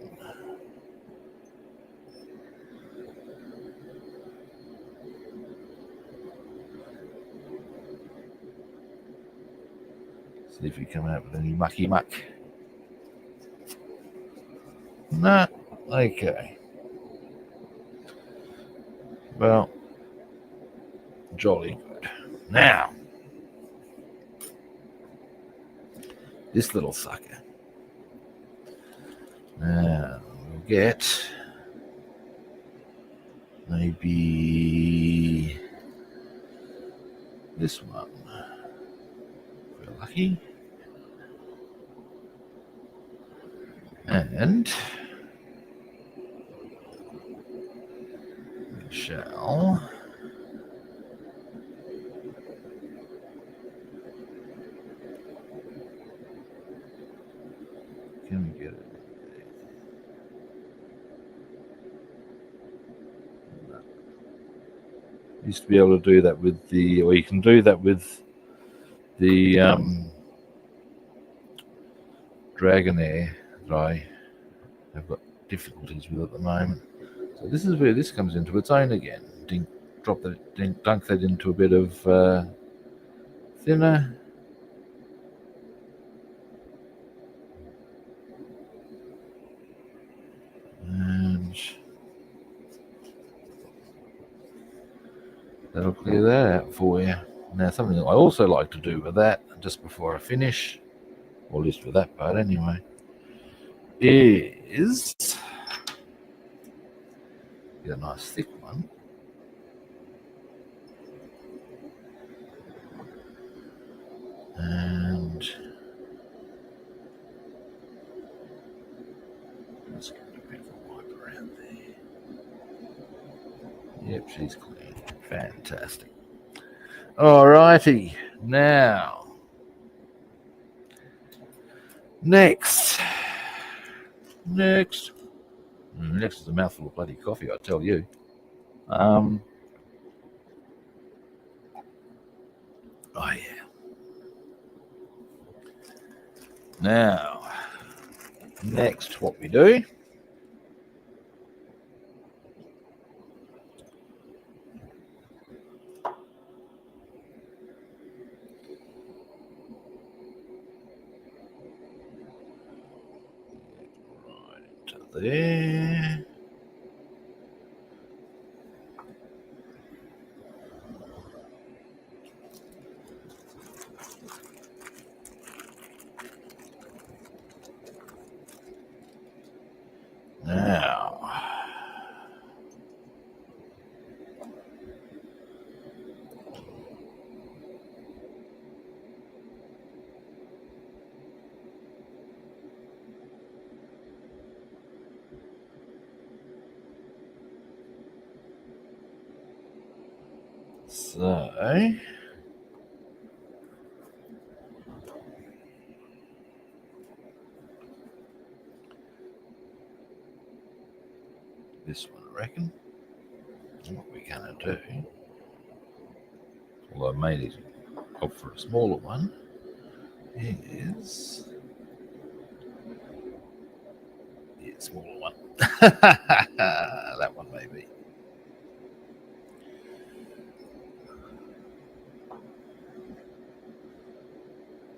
See if you come out with any mucky muck. No, okay. Well, jolly good. Now, this little sucker. Now, we'll get maybe this one. If we're lucky. And we shall can we get it? No. Used to be able to do that with the, or you can do that with the Dragonair that I have got difficulties with at the moment. So this is where this comes into its own again. Dunk that into a bit of thinner. And that'll clear that out for you. Now, something that I also like to do with that, just before I finish, or at least with that part anyway, is get a nice thick one. And let's get a bit of a wipe around there. Yep, she's clean. Fantastic. Alrighty, now next is a mouthful of bloody coffee, I tell you. Oh yeah. Now, next, what we do right into there. Now, so this one, I reckon. What we're gonna do, although I made it up for a smaller one, is smaller one. That one maybe.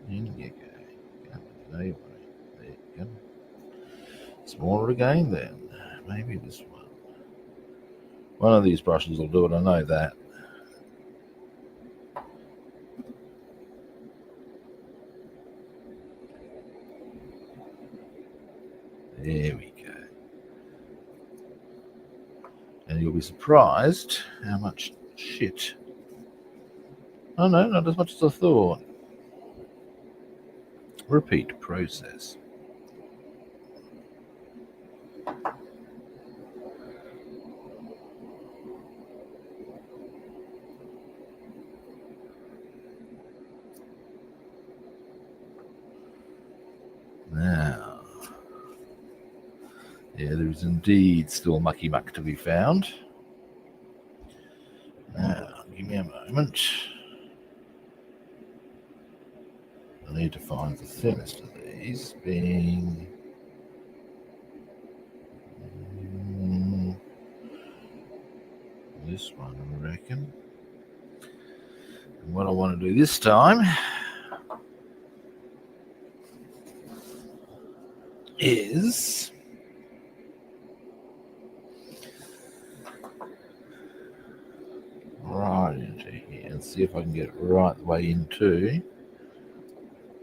In you go. There you go. Smaller again then. Maybe this one. One of these brushes will do it, I know that. There we go. And you'll be surprised how much shit. Oh no, not as much as I thought. Repeat process. Now, yeah, there is indeed still mucky muck to be found. Now, give me a moment. I need to find the thinnest of these, being this one, I reckon. And what I want to do this time is right into here and see if I can get it right the way into.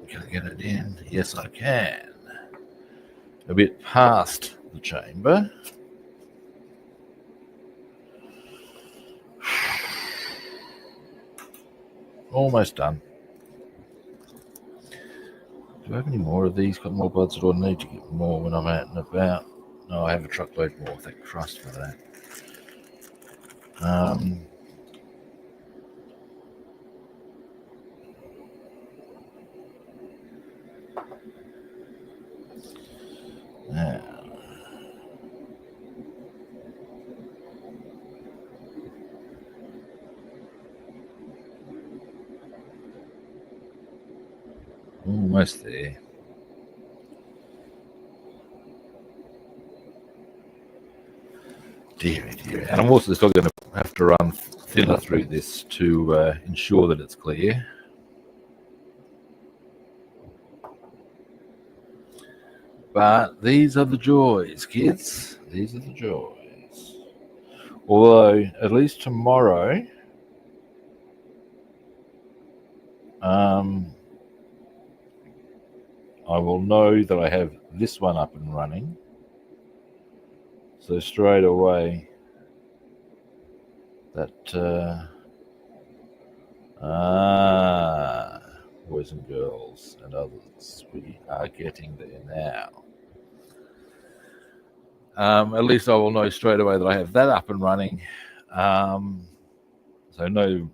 Can I get it in? Yes, I can. A bit past the chamber. Almost done. Do I have any more of these? Got more buds, or do I need to get more when I'm out and about? No, I have a truckload more. Thank Christ for that. Now, almost there. Dear. And I'm also still going to have to run thinner through this to ensure that it's clear. But these are the joys, kids. These are the joys. Although, at least tomorrow, I will know that I have this one up and running. So straight away, that boys and girls and others, we are getting there now. At least I will know straight away that I have that up and running. So no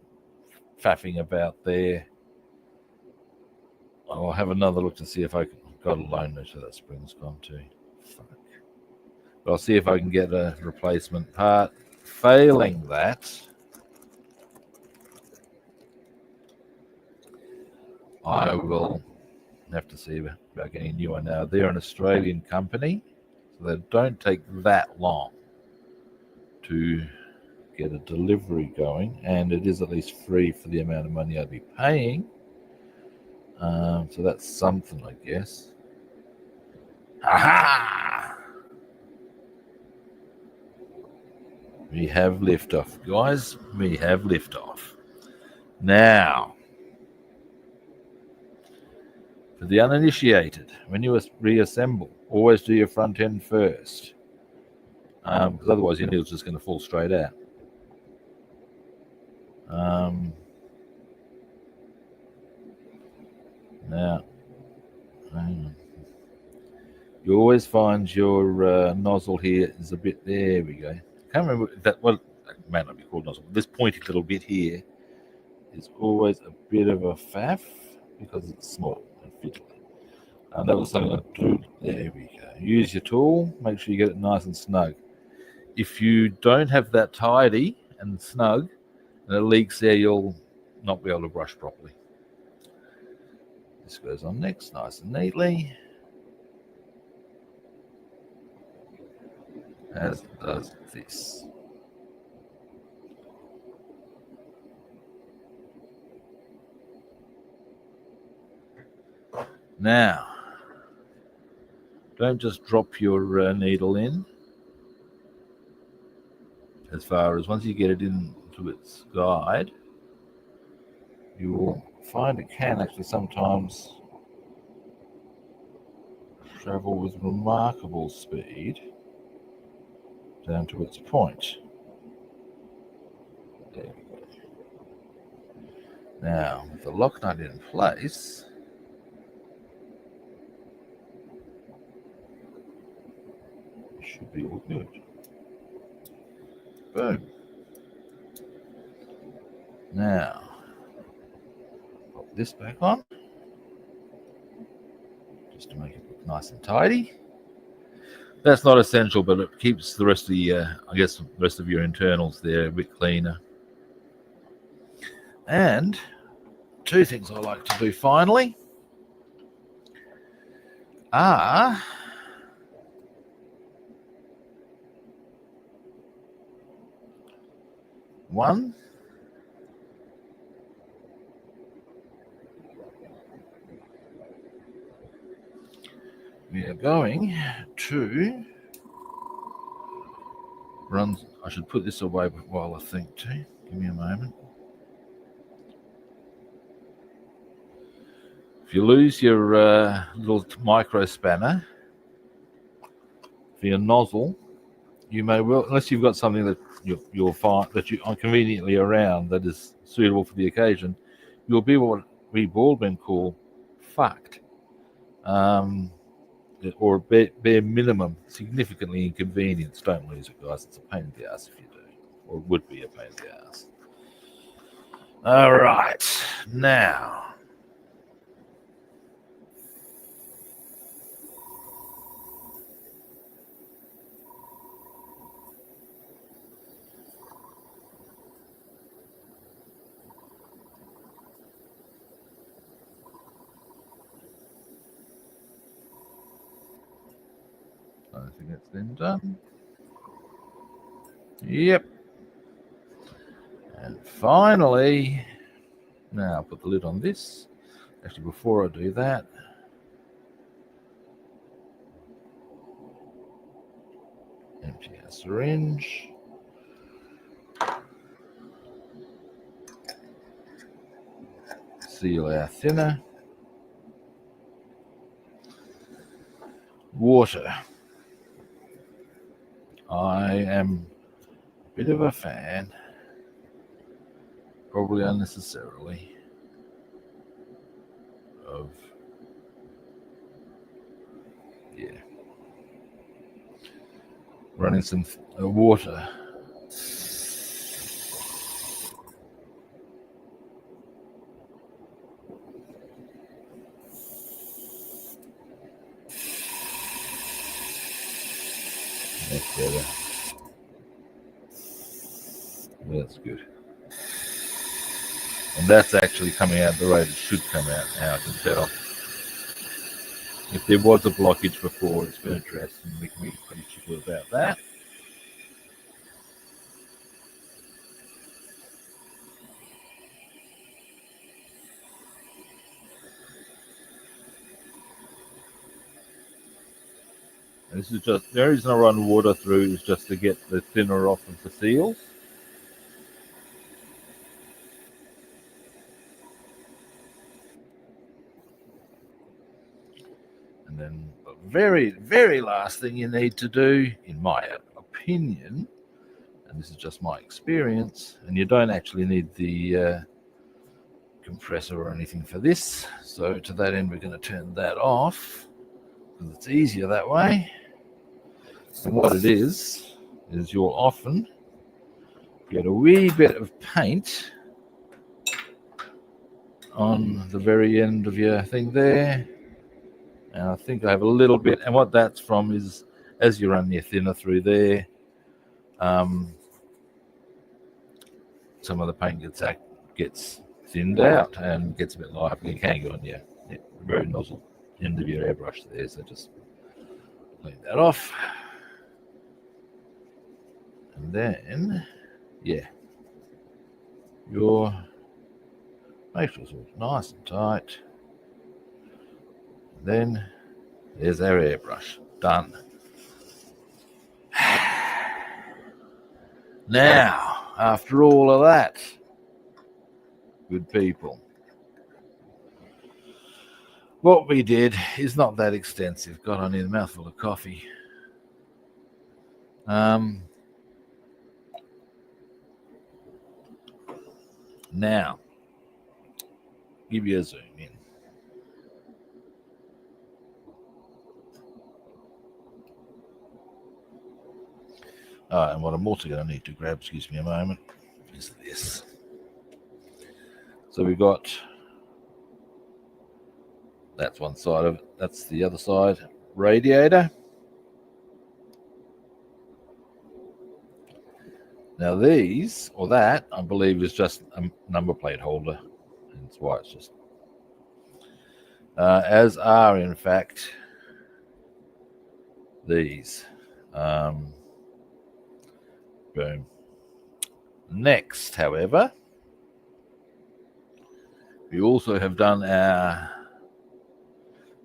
faffing about there. I'll have another look to see if I got a loan note, so that spring's gone too. Fuck. But I'll see if I can get a replacement part. Failing that, I will have to see about getting a new one now. They're an Australian company, so they don't take that long to get a delivery going, and it is at least free for the amount of money I'd be paying. So that's something, I guess. Aha! We have liftoff, guys. We have liftoff. Now, for the uninitiated, when you reassemble, always do your front end first. Because otherwise your needle's just going to fall straight out. Now, you always find your nozzle here is a bit, there we go. Can't remember that, well, it may not be called nozzle. This pointy little bit here is always a bit of a faff because it's small and fiddly. And that was something I do. There we go. Use your tool, make sure you get it nice and snug. If you don't have that tidy and snug and it leaks there, you'll not be able to brush properly. This goes on next, nice and neatly. As does this. Now, don't just drop your needle in as far as once you get it into its guide, you will find it can actually sometimes travel with remarkable speed down to its point. There we go. Now, with the lock nut in place, it should be all good. Boom. Now, pop this back on, just to make it look nice and tidy. That's not essential, but it keeps the rest of the, I guess, the rest of your internals there a bit cleaner. And two things I like to do finally are one, we are going to run. I should put this away while I think too. Give me a moment. If you lose your little micro spanner for your nozzle, you may well, unless you've got something that you'll find that you are conveniently around that is suitable for the occasion, you'll be what we baldmen call fucked, or bare minimum significantly inconvenienced. Don't lose it, guys. It's a pain in the ass if you do, or it would be a pain in the ass. All right, now. I think it's then done. Yep. And finally, now I'll put the lid on this. Actually, before I do that, empty our syringe. Seal our thinner. Water. I am a bit of a fan, probably unnecessarily, of running some water. That's better. That's good. And that's actually coming out the rate it should come out now, I can tell. If there was a blockage before, it's been addressed, and we can be pretty sure about that. And this is just, the reason I run water through is just to get the thinner off of the seals. And then the very, very last thing you need to do, in my opinion, and this is just my experience, and you don't actually need the compressor or anything for this. So to that end, we're going to turn that off because it's easier that way. And what it is you'll often get a wee bit of paint on the very end of your thing there. And I think I have a little bit, and what that's from is as you run your thinner through there, some of the paint gets thinned out and gets a bit lively. You can go on your very nozzle end of your airbrush there, so just clean that off. And then, make sure it's all nice and tight. And then there's our airbrush done. Now, after all of that, good people, what we did is not that extensive. God, I need a mouthful of coffee. Now, give you a zoom in. And what I'm also going to need to grab, excuse me a moment, is this. So we've got, that's one side of it, that's the other side, radiator. Now these, or that, I believe is just a number plate holder. That's why it's just, as are in fact these. Boom. Next, however, we also have done our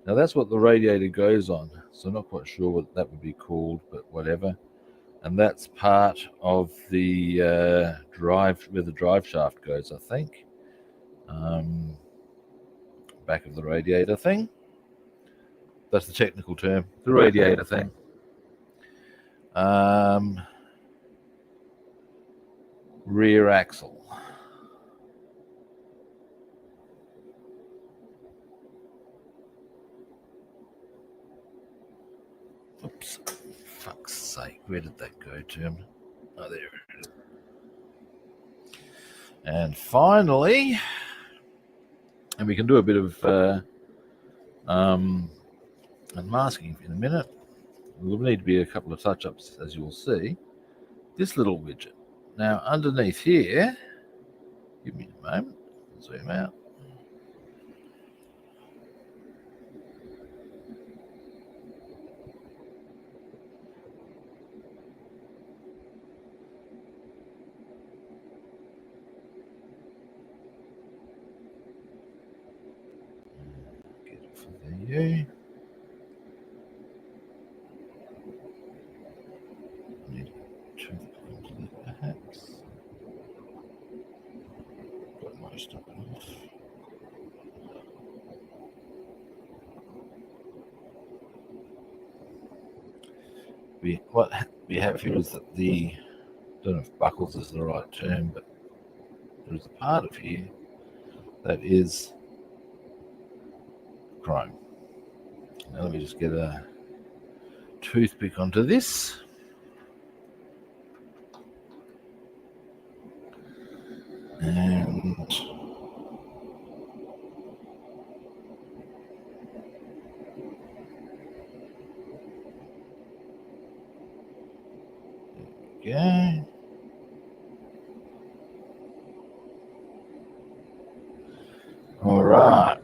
Now that's what the radiator goes on, so I'm not quite sure what that would be called, but whatever. And that's part of the drive, where the drive shaft goes, I think. Back of the radiator thing. That's the technical term, the radiator thing. Rear axle. Oops, fuck's sake, where did that go to? Oh, there it is. And finally, and we can do a bit of masking in a minute. There'll need to be a couple of touch-ups, as you'll see. This little widget. Now, underneath here, give me a moment, zoom out. Get it for you. Need a toothpick perhaps. Got most of it off. What we have here is that I don't know if buckles is the right term, but there is a part of here that is chrome. Now let me just get a toothpick onto this. And there we go. All right.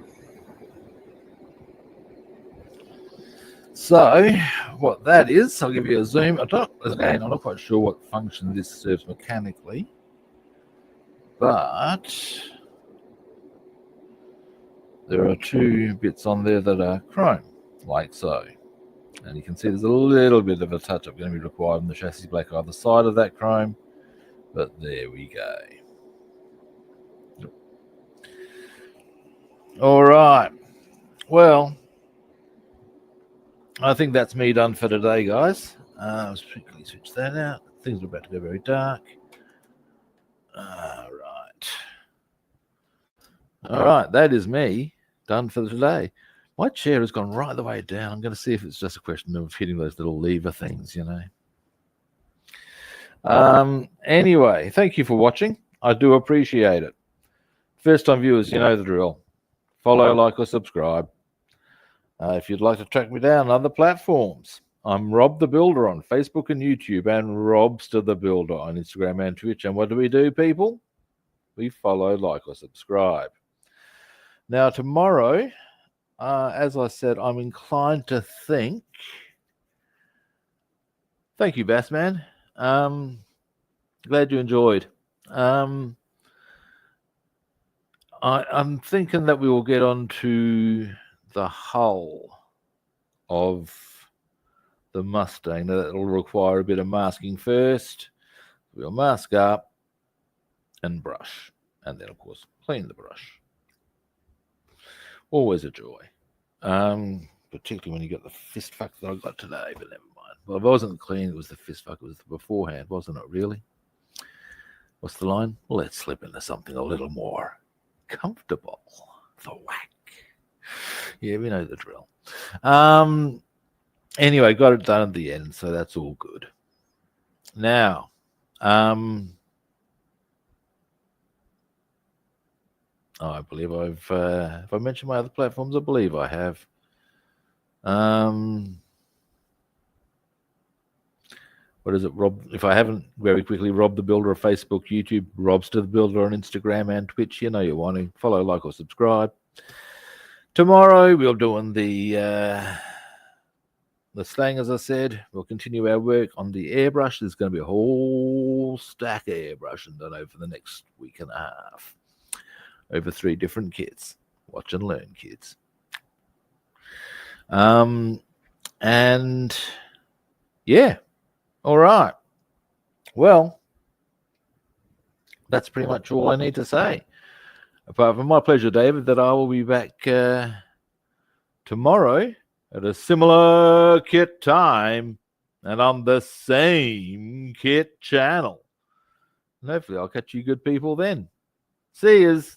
So what that is, I'll give you a zoom. I'm not quite sure what function this serves mechanically, but there are two bits on there that are chrome, like so. And you can see there's a little bit of a touch-up going to be required on the chassis black either side of that chrome, but there we go. All right. Well, I think that's me done for today, guys. Let's quickly switch that out. Things are about to go very dark. All right, that is me done for today. My chair has gone right the way down. I'm going to see if it's just a question of hitting those little lever things, you know. Anyway, thank you for watching. I do appreciate it. First time viewers, you know the drill. Follow, like, or subscribe. If you'd like to track me down on other platforms, I'm Rob the Builder on Facebook and YouTube, and Robster the Builder on Instagram and Twitch. And what do we do, people? We follow, like, or subscribe. Now, tomorrow, as I said, I'm inclined to think. Thank you, Bassman. Glad you enjoyed. I'm thinking that we will get on to the hull of the Mustang. Now, that'll require a bit of masking first. We'll mask up and brush, and then, of course, clean the brush. Always a joy, particularly when you got the fist fuck that I got today, but never mind. Well, if I wasn't clean, it was the fist fuck, it was the beforehand, wasn't it, really? What's the line? Well, let's slip into something a little more comfortable. The whack. Yeah, we know the drill. Anyway, got it done at the end, so that's all good. Now, I believe I've, if I mentioned my other platforms, I believe I have. What is it, Rob? If I haven't, very quickly, Rob the Builder of Facebook, YouTube, Robster the Builder on Instagram and Twitch. You know you want to follow, like, or subscribe. Tomorrow we're doing the slang, as I said. We'll continue our work on the airbrush. There's going to be a whole stack of airbrushing done over the next week and a half. Over 3 different kits. Watch and learn, kids. And yeah, all right. Well, that's pretty much all I need to say. Apart from my pleasure, David, that I will be back tomorrow at a similar kit time and on the same kit channel. And hopefully I'll catch you good people then. See yous.